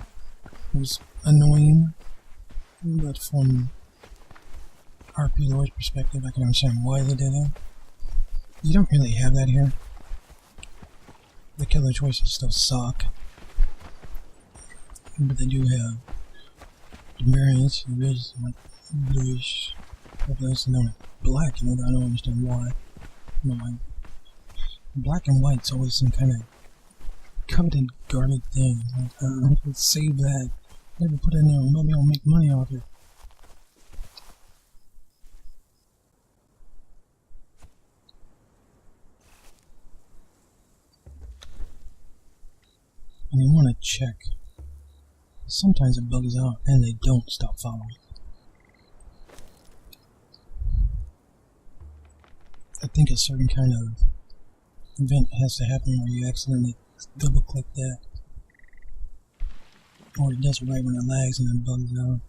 It was annoying, but from RP lore's perspective, I can understand why they did it. You don't really have that here. The color choices still suck, but they do have the variants. There is like bluish, that's known as black in it. I don't understand why. You know, like, black and white's always some kind of coveted, guarded thing. Like, let's save that. Never put it in there. Maybe I'll make money off it. And you want to check. Sometimes it bugs out and they don't stop following. I think a certain kind of event has to happen where you accidentally double click that. Or it does it right when it lags and then bugs out.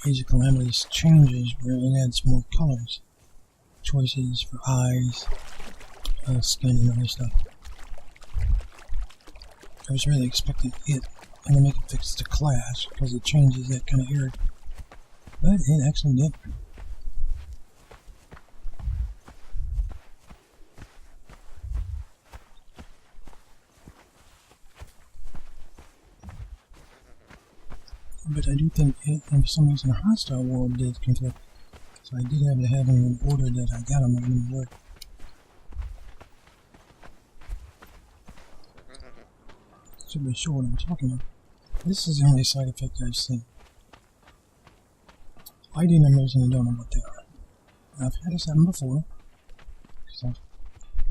Age of Calamity's changes where it adds more colors. Choices for eyes, skin and other stuff. I was really expecting it and to make it fix the class because it changes that kind of area. But it actually did. But I do think it, and for some reason, a hostile world did conflict. So I did have to have them in order that I got them that didn't work. Should be sure what I'm talking about. This is the only side effect I've seen. ID numbers and I don't know what they are. I've had this happen before. So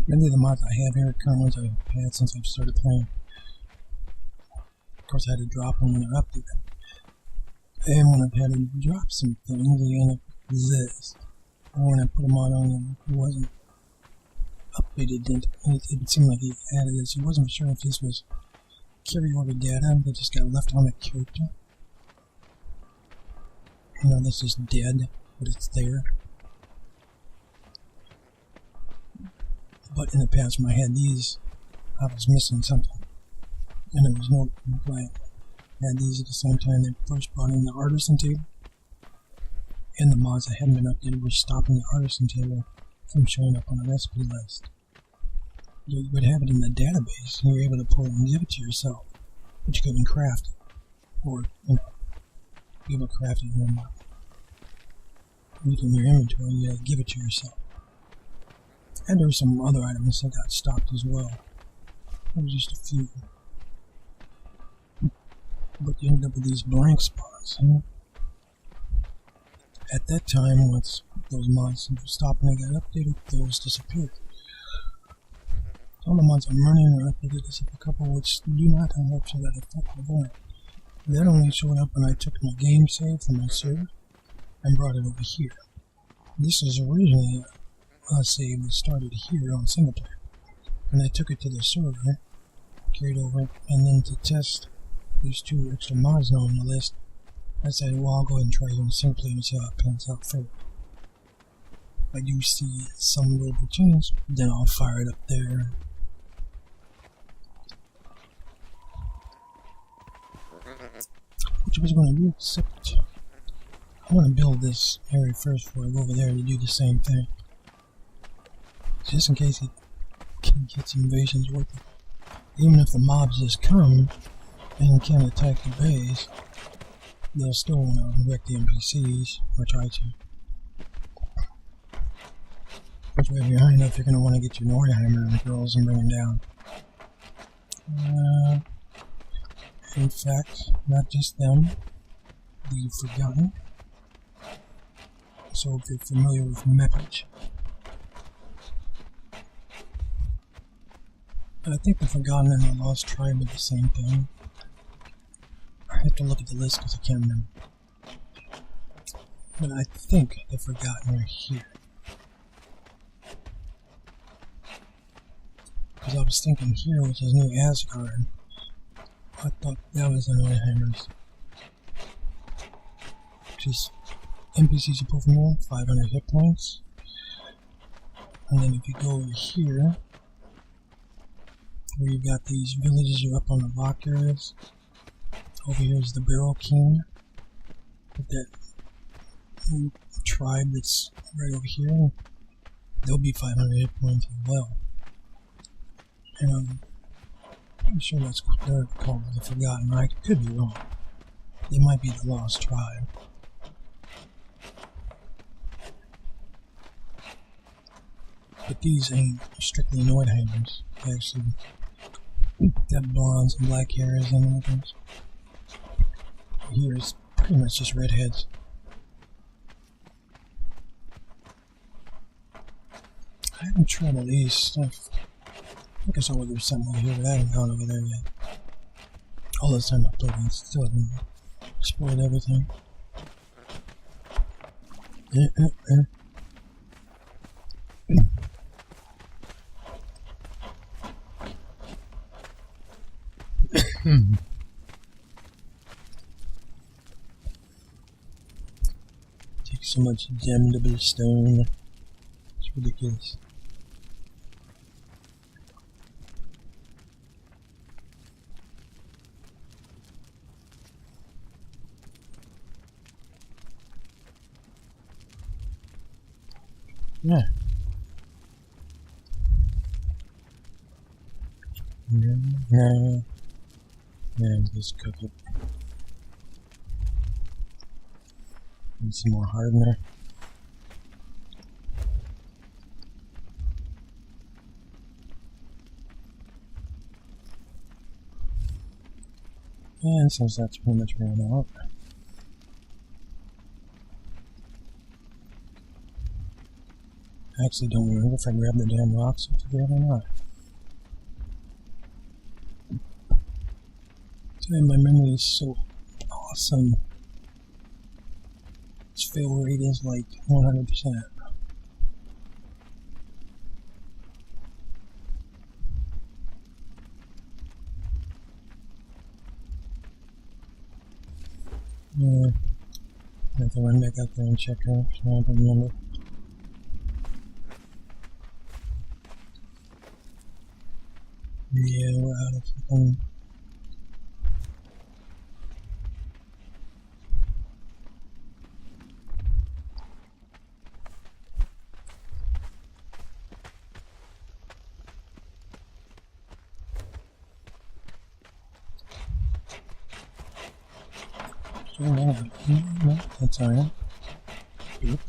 Many of the mods I have here are current ones I've had since I've started playing. Of course, I had to drop them when they're updated. And when I've had to drop some things, they end up this. Or when I put a mod on it wasn't updated, it seemed like he added this. He wasn't sure if this was carryover data that just got left on the character. You know, this is dead, but it's there. But in the past, when I had these, I was missing something. And there was no right. I had these at the same time they first brought in the artisan table. And the mods that hadn't been updated were stopping the artisan table from showing up on the recipe list. You would have it in the database, and you were able to pull it and give it to yourself. But you couldn't craft it. Or, you know, be able to craft it in your mod. In your inventory, you had to give it to yourself. And there were some other items that got stopped as well. There was just a few. But you ended up with these blank spots. Huh? At that time, once those mods stopped and they got updated, those disappeared. All the mods I'm running are updated except a couple which do not have that effect of that. That only showed up when I took my game save from my server and brought it over here. This is originally a save that started here on single player. And I took it to the server, carried over, and then to test these two extra mods now on the list, I said, well, I'll go ahead and try using single player and see how it pans out first. If I do see some little change, then I'll fire it up there. Which I was going to do, except I want to build this area first before I go over there to do the same thing. Just in case it can get some invasions with it. Even if the mobs just come and can't attack the base, they'll still want to wreck the NPCs, or try to. Which way, if you're high enough, you're going to want to get your Nordheimer girls and bring them down. In fact, not just them, the Forgotten. So if you're familiar with Mepage, but I think the Forgotten and the Lost Tribe are the same thing. I have to look at the list because I can't remember. But I think the Forgotten are here. Because I was thinking here, which is New Asgard. I thought that was the Nordheimers. Just NPCs you pull from here, 500 hit points. And then if you go over here, where you've got these villages, you're up on the rock areas. Over here is the Barrel King, with that tribe that's right over here. They'll be 500 hit points as well. And I'm sure that's what they're called, the Forgotten, right? Could be wrong. They might be the Lost Tribe. But these ain't strictly Nordheimers. They actually have blondes and black hairs and everything. Here is pretty much just redheads. I haven't tried all these stuff. I think I saw there's something over here, but I haven't gone over there yet. All this time I played and still haven't explored everything. Take so much damnable stone. It's ridiculous. Yeah. And just cook it. Need some more hardener. And since that's pretty much ran out, I actually don't remember if I grabbed the damn rocks off the ground or not. Today my memory is so awesome. Its fail rate is like 100%. Yeah, I have to run back out there and check her, so I don't remember. Yeah, we're out of fucking... No, that's alright. Yep.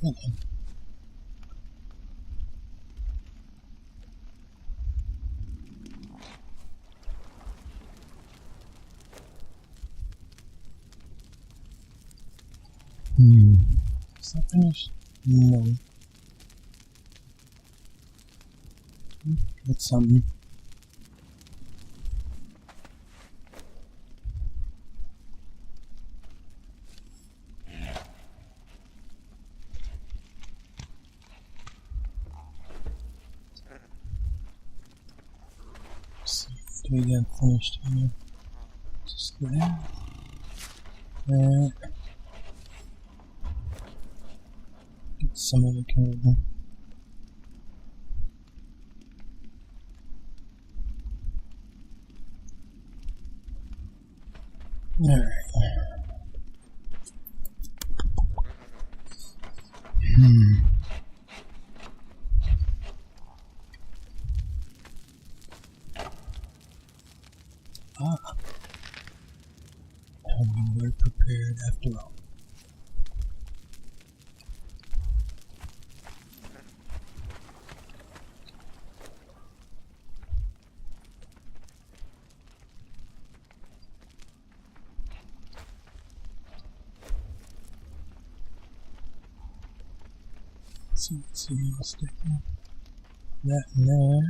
Okay. Is that finished? No. That's something. Let's see, what do we got finished here? Just that. That. Get some of the code. Alright. We're prepared after all. So let's see, I'll stick that in there.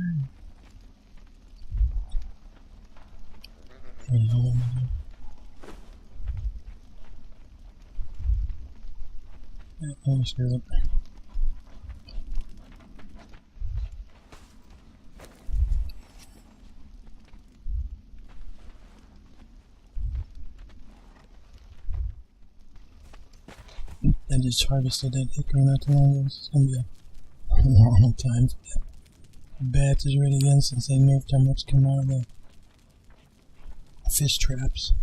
Oh, screw it. I just harvested that hickory not too long ago. It's gonna be a long time for that. Bats is ready again since they nerfed how much come out of the fish traps.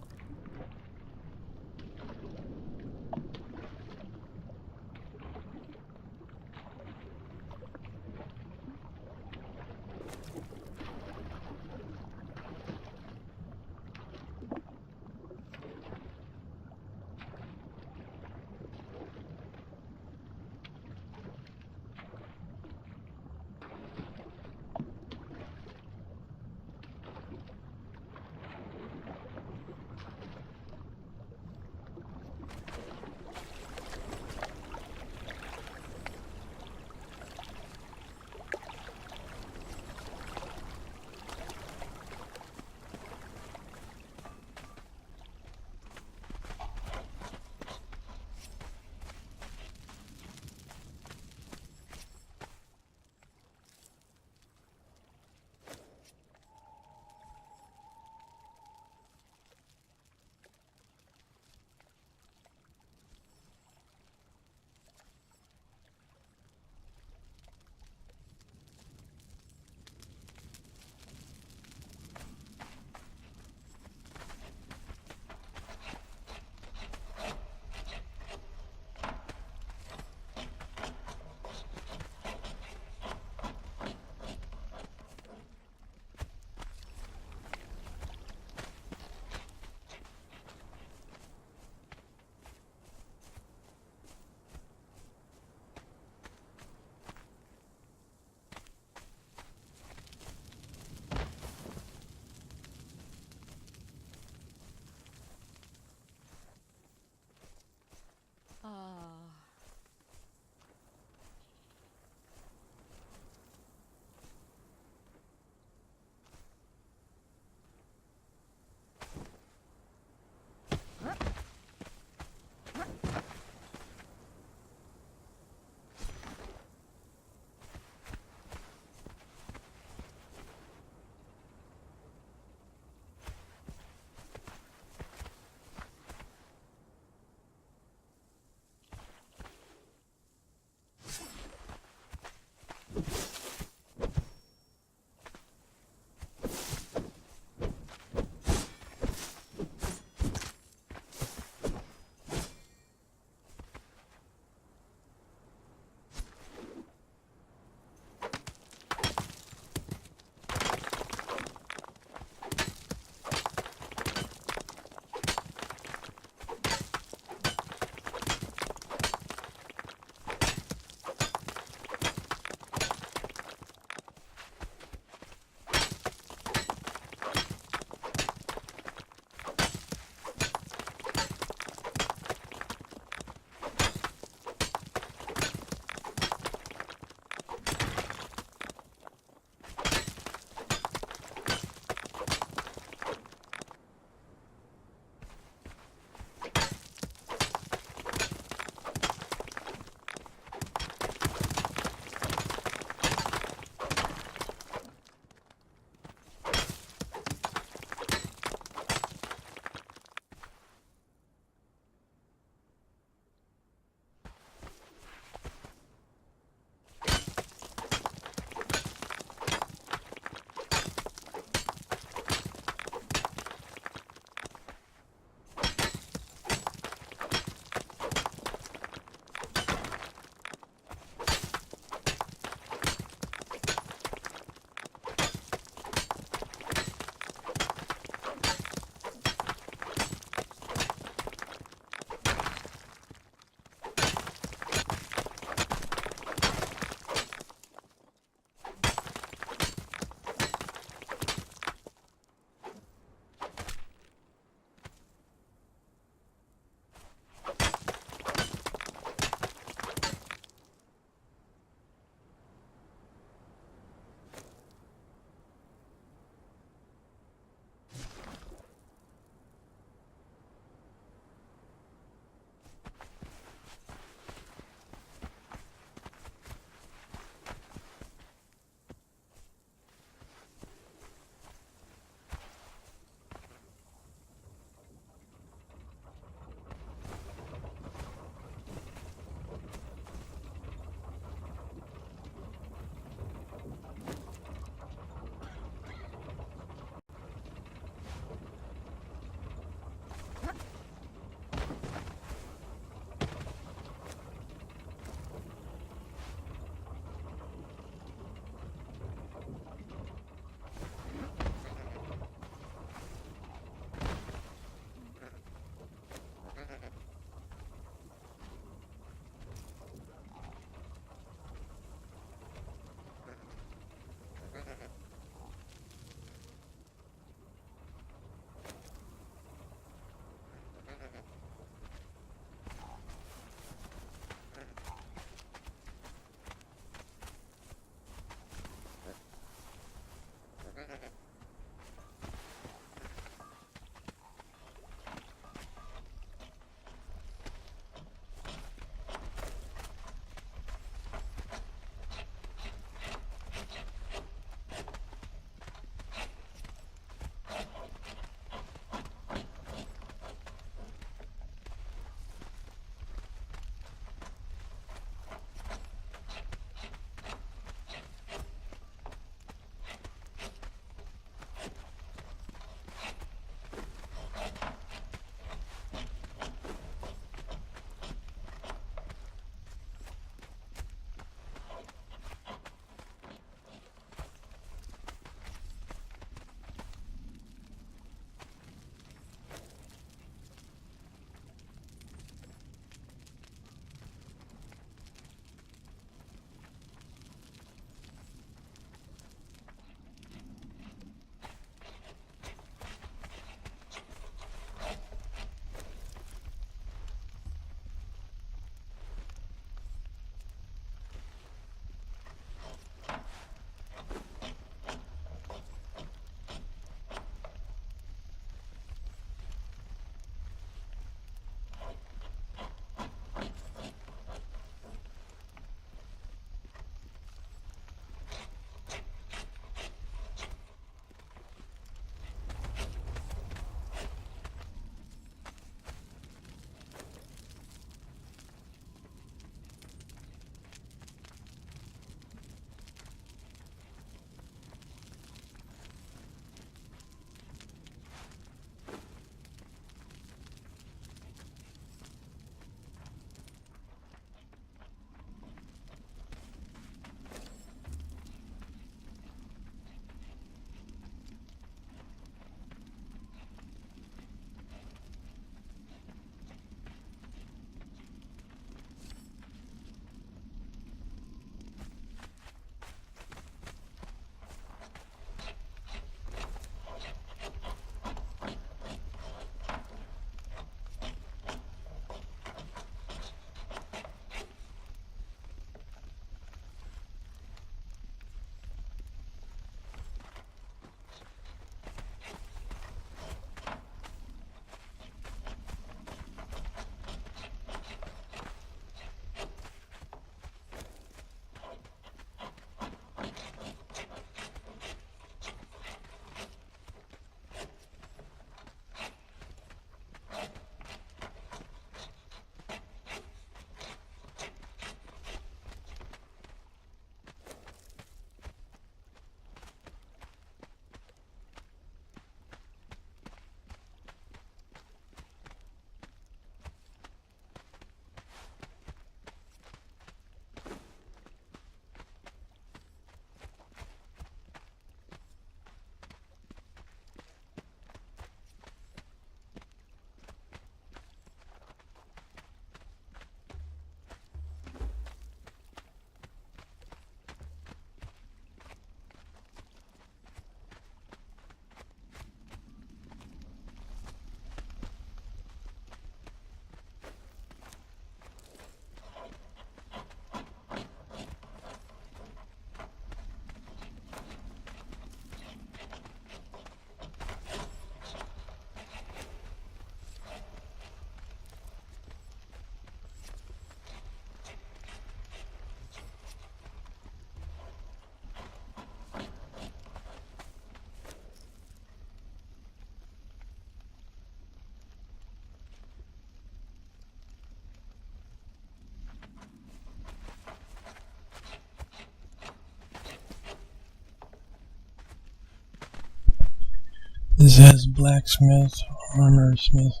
This has blacksmith, armor smith,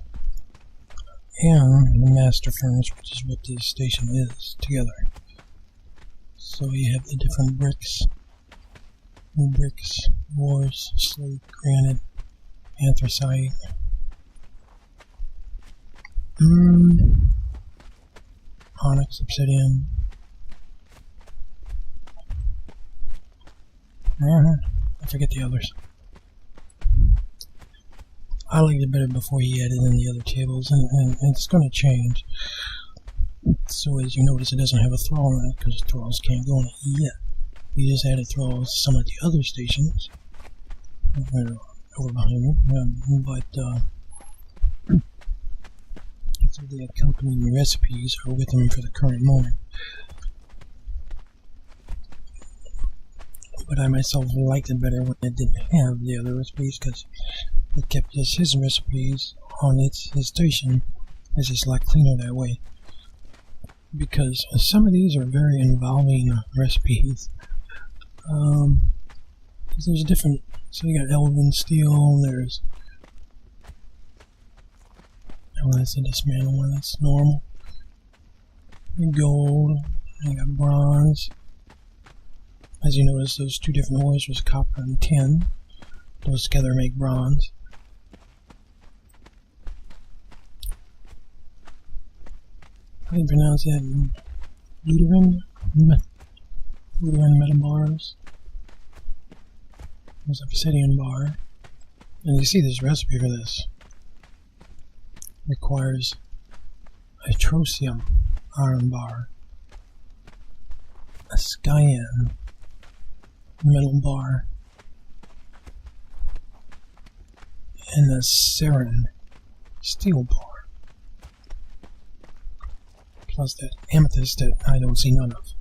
and the master furnace, which is what this station is together. So you have the different bricks, ores, slate, granite, anthracite, onyx, obsidian. I forget the others. I liked it better before he added in the other tables, and it's going to change. So as you notice, it doesn't have a thrall in it, because thralls can't go in it yet. We just added thralls to some of the other stations. They're over behind me, so the accompanying recipes are with them for the current moment. But I myself liked it better when it didn't have the other recipes, because it kept just his recipes on his station. It's just a lot cleaner that way. Because some of these are very involving recipes. There's different, so you got elven steel, there's, that's a dismantle one, that's normal. Gold, and you got bronze. As you notice, those two different ores was copper and tin. Those together make bronze. How do you pronounce that? Luteran? Luteran metal bars. There's obsidian bar. And you see this recipe for this. Requires a trosium iron bar. A skyan metal bar, and a Saren steel bar, plus that amethyst that I don't see none of.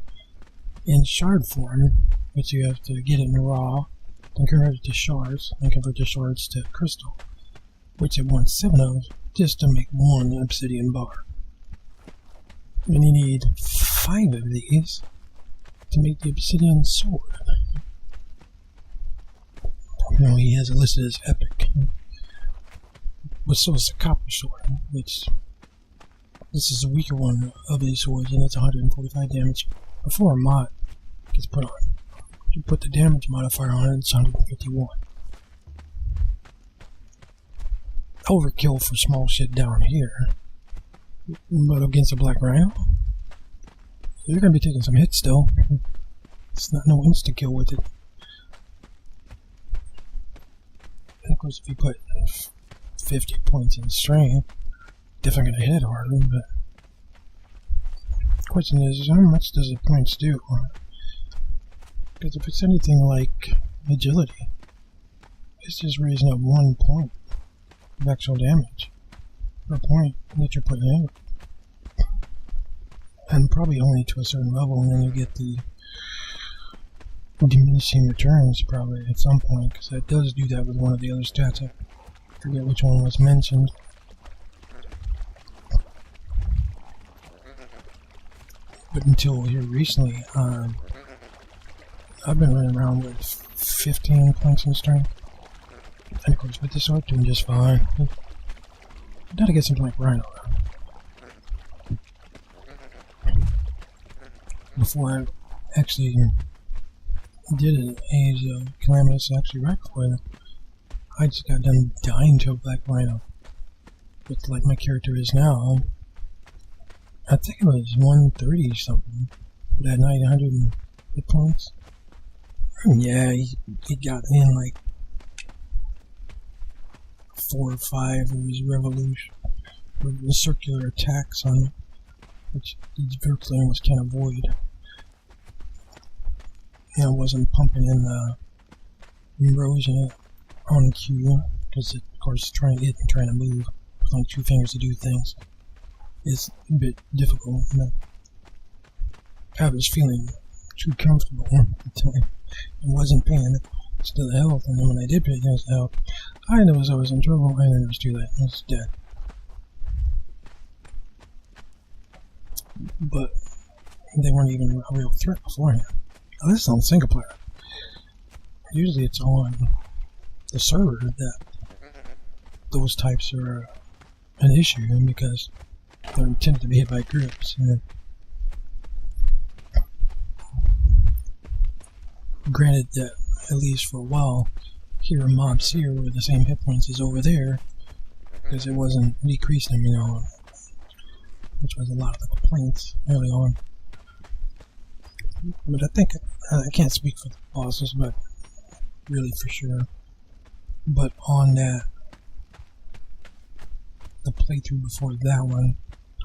In shard form, which you have to get in raw, then convert it to shards, and convert the shards to crystal, which it wants 7 of, just to make 1 obsidian bar. Then you need 5 of these to make the obsidian sword. No, he has it listed as epic. But so is the copper sword, which this is the weaker one of these swords, and it's 145 damage before a mod gets put on. You put the damage modifier on it, it's 151. Overkill for small shit down here. But against a black rhino, you're gonna be taking some hits still. It's not no insta kill with it. And of course, if you put 50 points in strength, definitely gonna hit harder. But the question is, how much does the points do? Because if it's anything like agility, it's just raising up 1 point of actual damage per point that you're putting in. And probably only to a certain level, and then you get the diminishing returns probably at some point, because that does do that with one of the other stats. I forget which one was mentioned. But until here recently, I've been running around with 15 points in strength. And of course with this sword doing just fine. I gotta get something like Rhino though. Before I actually did an Age of Calamitous, actually right before that, I just got done dying to a Black Rhino. But like my character is now, I think it was 130 something, but at 900 hit points. Yeah, he got in like 4 or 5 of his revolution with the circular attacks on it, which each virtually almost can't avoid. I wasn't pumping in the erosion on Q, because of course trying to hit and trying to move with only 2 fingers to do things is a bit difficult. I was feeling too comfortable at the time. I wasn't paying to the health, and then when I did pay attention to health, I knew I was in trouble, and then it was too late. I was dead. But they weren't even a real threat beforehand. At least on single player. Usually it's on the server that those types are an issue because they're intended to be hit by groups. And granted that, at least for a while, here mobs here were the same hit points as over there, because it wasn't decreasing, you know, which was a lot of the complaints early on. But I think, I can't speak for the bosses, but really for sure. But on that, the playthrough before that one,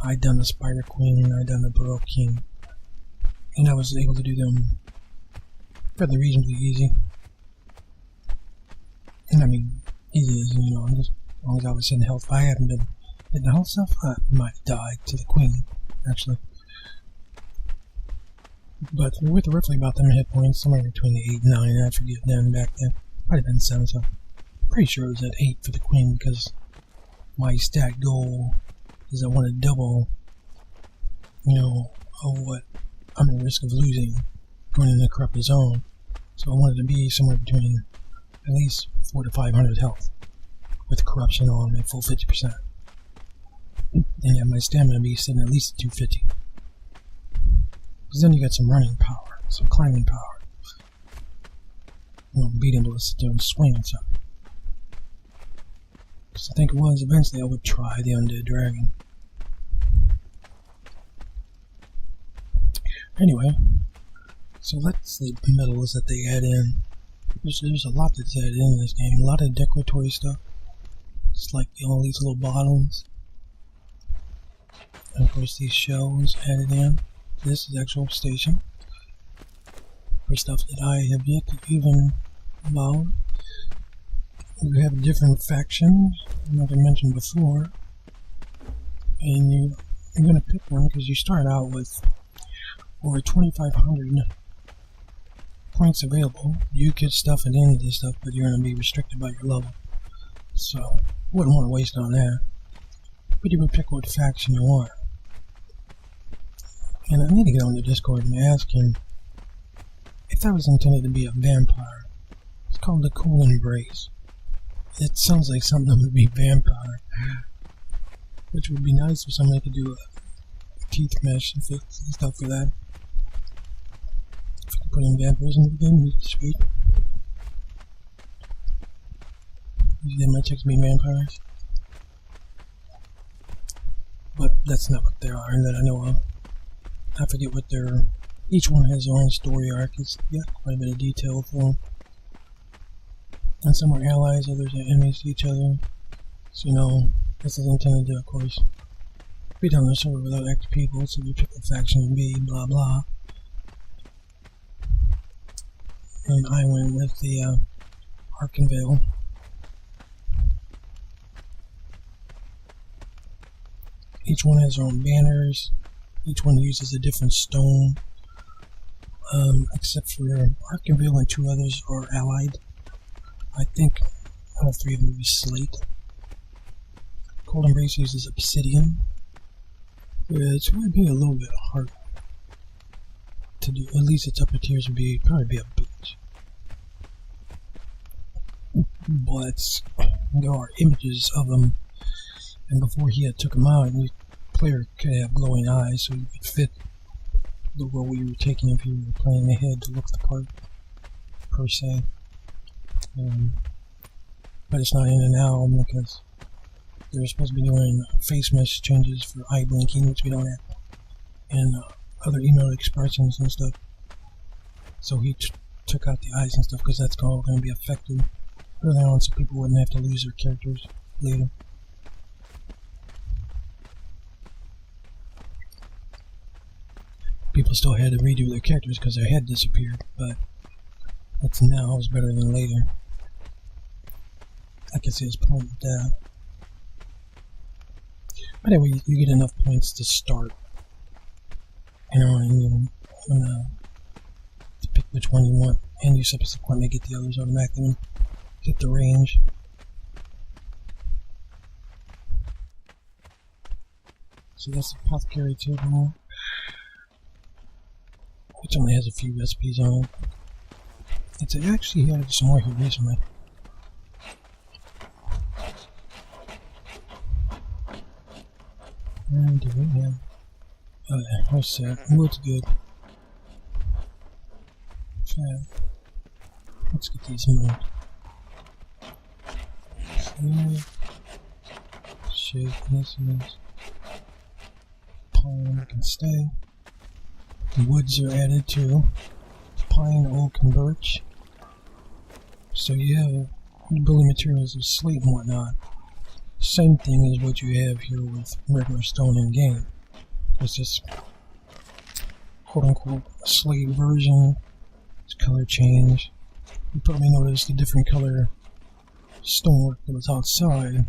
I'd done the Spider Queen, I'd done the Baroque King, and I was able to do them fairly reasonably easy. And I mean, easy as, you know, just as long as I was hitting health. If I hadn't been hitting the health stuff, I might have died to the Queen, actually. But with roughly about 10 hit points, somewhere between the 8 and 9, I forget then back then. Might have been 7, so I'm pretty sure it was at 8 for the Queen, because my stat goal is I want to double, you know, of what I'm at risk of losing going into the corrupted zone. So I wanted to be somewhere between at least 400 to 500 health with corruption on at full 50%. And have my stamina be sitting at least at 250. Because then you got some running power, some climbing power. You know, being able to sit there and swing and stuff. Because I think it was eventually I would try the Undead Dragon. Anyway, so that's the medals that they add in. There's a lot that's added in this game. A lot of decoratory stuff. Just like all these little bottles. And of course these shells added in. This is actual station. For stuff that I have yet to even allow. You have different factions, like I mentioned before. And you're going to pick one because you start out with over 2,500 points available. You could stuff it into this stuff, but you're going to be restricted by your level. So, wouldn't want to waste on that. But you would pick what faction you want. And I need to get on the Discord and ask him if that was intended to be a vampire. It's called the Cool Embrace. It sounds like something that would be vampire. Which would be nice if somebody could do a teeth mesh and stuff for that. If you could put in vampires in the game, it'd be sweet. Usually my chicks be vampires. But that's not what they are that I know of. I forget what they're... Each one has their own story arc. It's got quite a bit of detail for them. And some are allies, others are enemies to each other. So, you know, this is intended to, of course, be down the server without active people, so you pick the faction and be blah blah. And I went with the Arkenvale. Each one has their own banners. Each one uses a different stone. Except for Arkenvale and 2 others are allied. I think all 3 of them use slate. Cold Embrace uses obsidian. It's going to be a little bit hard to do. At least its upper tiers would probably be a boot. But there are images of them, and before he took them out, the player could have glowing eyes, so you could fit the role you were taking if you were playing ahead to look the part, per se. But it's not in and out because they're supposed to be doing face mesh changes for eye blinking, which we don't have, and other email expressions and stuff. So he took out the eyes and stuff because that's all going to be affected early on, so people wouldn't have to lose their characters later. People still had to redo their characters because their head disappeared, but that's now is better than later. I can see his point with that. But anyway, you get enough points to start, you know, and to pick which one you want, and you subsequently get the others automatically when you hit the range. So that's the apothecary table, which only has a few recipes on it. It's actually had some more here recently. Do we have? We're set. Looks good. Okay. Let's get these moved. Shake this. Pine can stay. The woods are added too. Pine, oak, and birch. So you have building materials of slate and whatnot. Same thing as what you have here with regular stone in game. It's just quote-unquote slate version. It's color change. You probably noticed the different color stonework that was outside.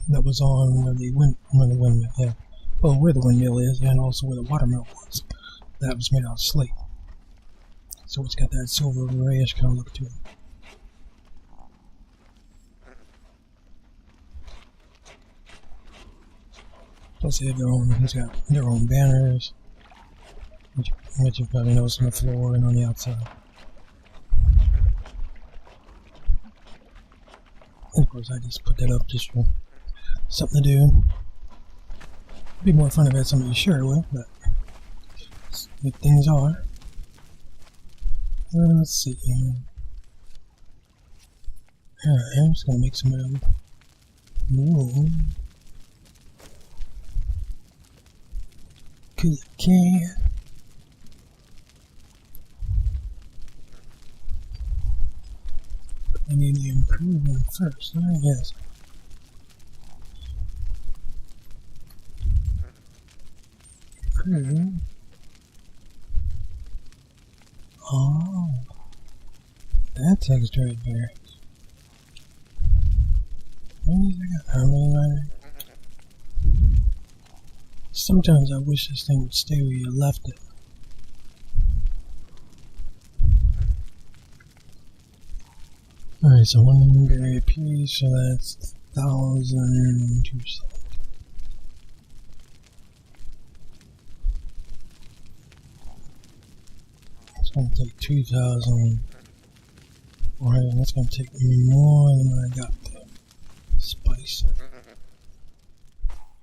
That was on where the windmill, yeah. Well, where the windmill is, and also where the watermill was. That was made out of slate. So it's got that silver grayish kind of look to it. Plus they have it's got their own banners, which you probably noticed on the floor and on the outside. And of course I just put that up just for something to do. It'd be more fun if I had somebody to share it with, but that's what things are. Let's see. Alright, I'm just gonna make some of them. Ooh. Cause I can. I need to improve one first. Alright, yes. Improve. Oh, that texture right there. How many are there? Sometimes I wish this thing would stay where you left it. Alright, so 1 berry apiece, so that's 1,200. It's going to take 2,000. Alright, that's going to take more than what I got there. Spice.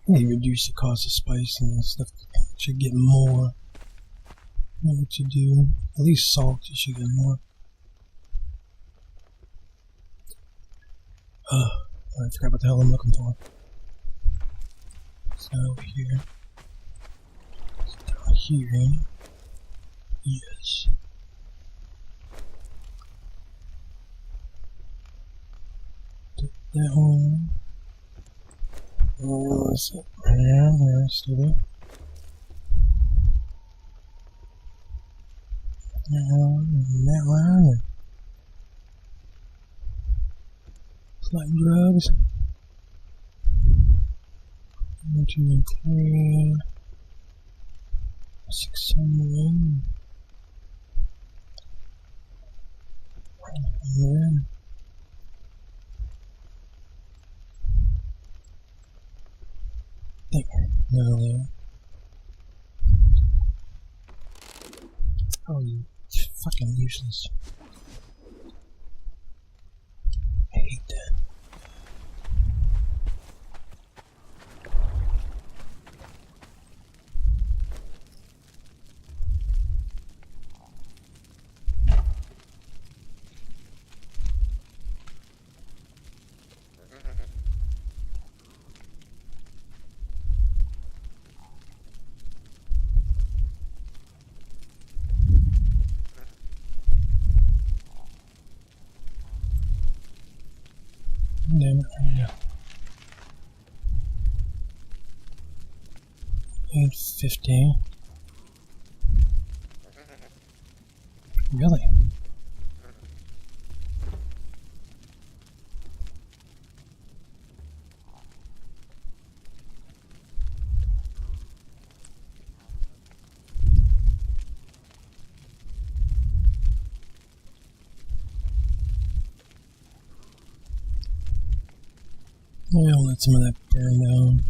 I need to reduce the cost of spice and stuff. Should get more. You know what you do? At least salt, you should get more. I forgot what the hell I'm looking for. It's not over here. It's down here. Yes. Take that one. What's it? Yeah, there's still that one. It's like drugs. 1, 2, and 3. 600. There. Now there. Oh, you fucking useless. I hate that. Damn it, right now. 850. Really? Yeah, I'll let some of that burn down.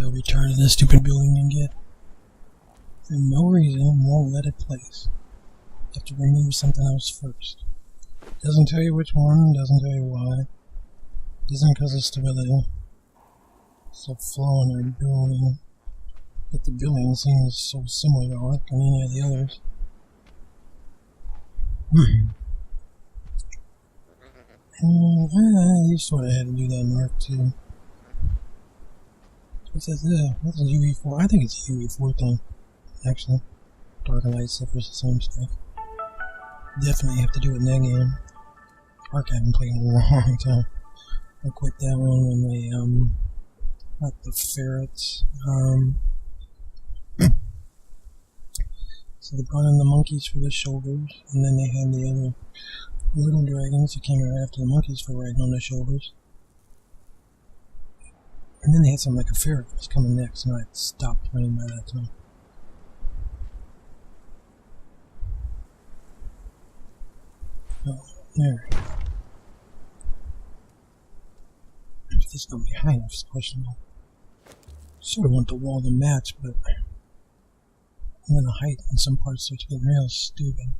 how retarded this stupid building can get. For no reason, won't let it place. You have to remove something else first. Doesn't tell you which one, doesn't tell you why. Doesn't cause of stability. It's a flaw in their building. But the building seems so similar to Ark and any of the others. You sort of had to do that in Ark too. What's that? What's a UE4? I think it's a UE4 thing, actually. Dark and light stuff is the same stuff. Definitely have to do it in that game. Ark I haven't played in a long time. I quit that one when they, got the ferrets. So they brought in the monkeys for the shoulders, and then they had the other little dragons who came right after the monkeys for riding on their shoulders. And then they had something like a ferret that was coming next, and I had stopped playing by that time. Oh, there. If this is going to be high enough is questionable. Sort of want the wall to match, but and then the height in some parts starts getting real stupid.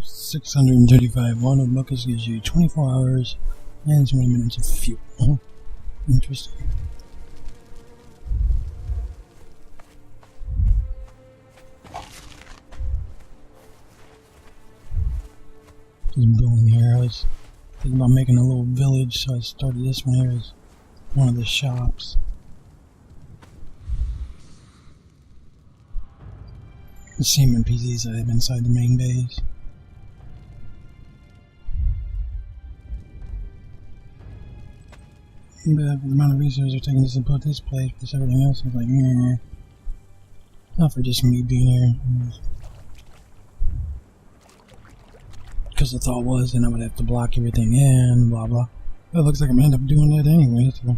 635 water buckets gives you 24 hours and 20 minutes of fuel. Interesting. Just building here. I was thinking about making a little village, so I started this one here as one of the shops. The same NPCs I have inside the main base. But for the amount of resources they're taking just to put this place, plus everything else, I was like, nah. Not for just me being here. Because the thought was, then I would have to block everything in, blah blah. But it looks like I'm gonna end up doing that anyway, so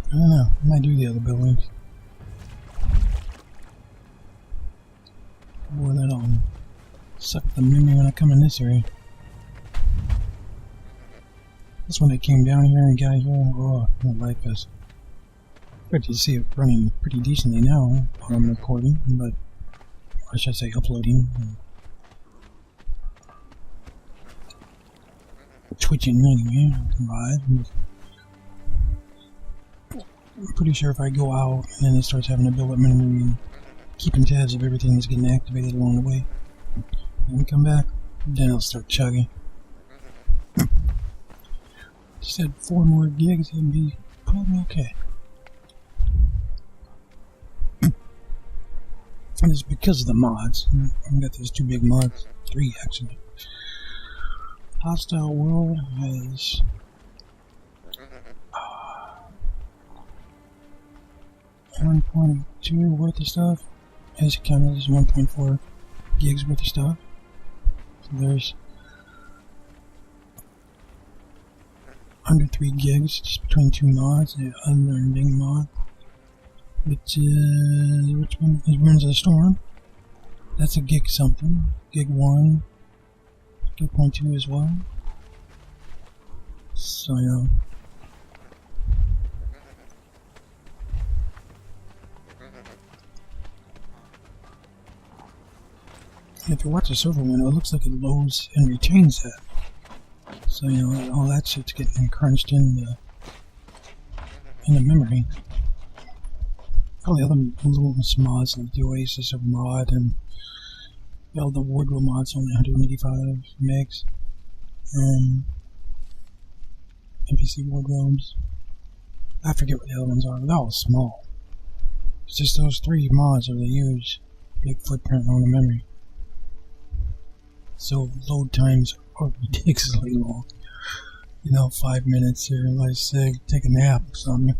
I don't know. I might do the other buildings. Boy, that'll suck the memory when I come in this area. That's when I came down here and got here. Oh, I don't like this. Good to see it running pretty decently now while I'm recording, but I should say uploading. Twitching anyway, live. I'm pretty sure if I go out and it starts having to build up memory and keeping tabs of everything that's getting activated along the way, when we come back, then I'll start chugging. Just had 4 more gigs and be probably okay. And it's because of the mods. I've got those 2 big mods, 3 actually. Hostile World has 1.2 worth of stuff. As it counted as 1.4 gigs worth of stuff. So there's under 3 gigs just between 2 mods. The unlearning mod, which one is Ruins of the Storm. That's a gig something. Gig 1. 2.2 as well. So yeah. If you watch the server window, it looks like it loads and retains that. So you know, all that shit's getting crunched in the memory. All the other little mods like the Oasis of mod and all the wardrobe mods only 185 megs. Npc Wardrobes. I forget what the other ones are, but they're all small. It's just those 3 mods are the huge big footprint on the memory. So load times are ridiculously long. You know, 5 minutes here, like say, take a nap or something.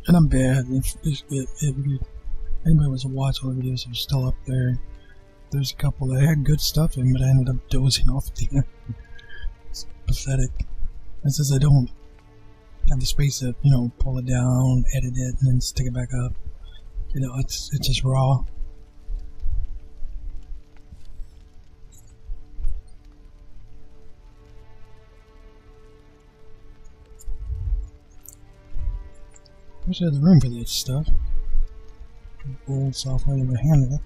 And I'm bad. If anybody was to watch all the videos that are still up there, there's a couple that had good stuff in, but I ended up dozing off at the end. It's pathetic. And since I don't have the space to, you know, pull it down, edit it, and then stick it back up, you know, it's just raw. Wish I had the room for this stuff. Old software never handled it.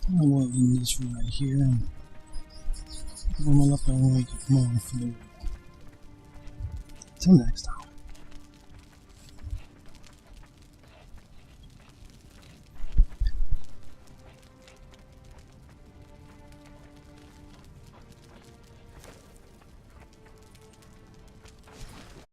We'll end this right here and warm it up and we get more food. Till next time.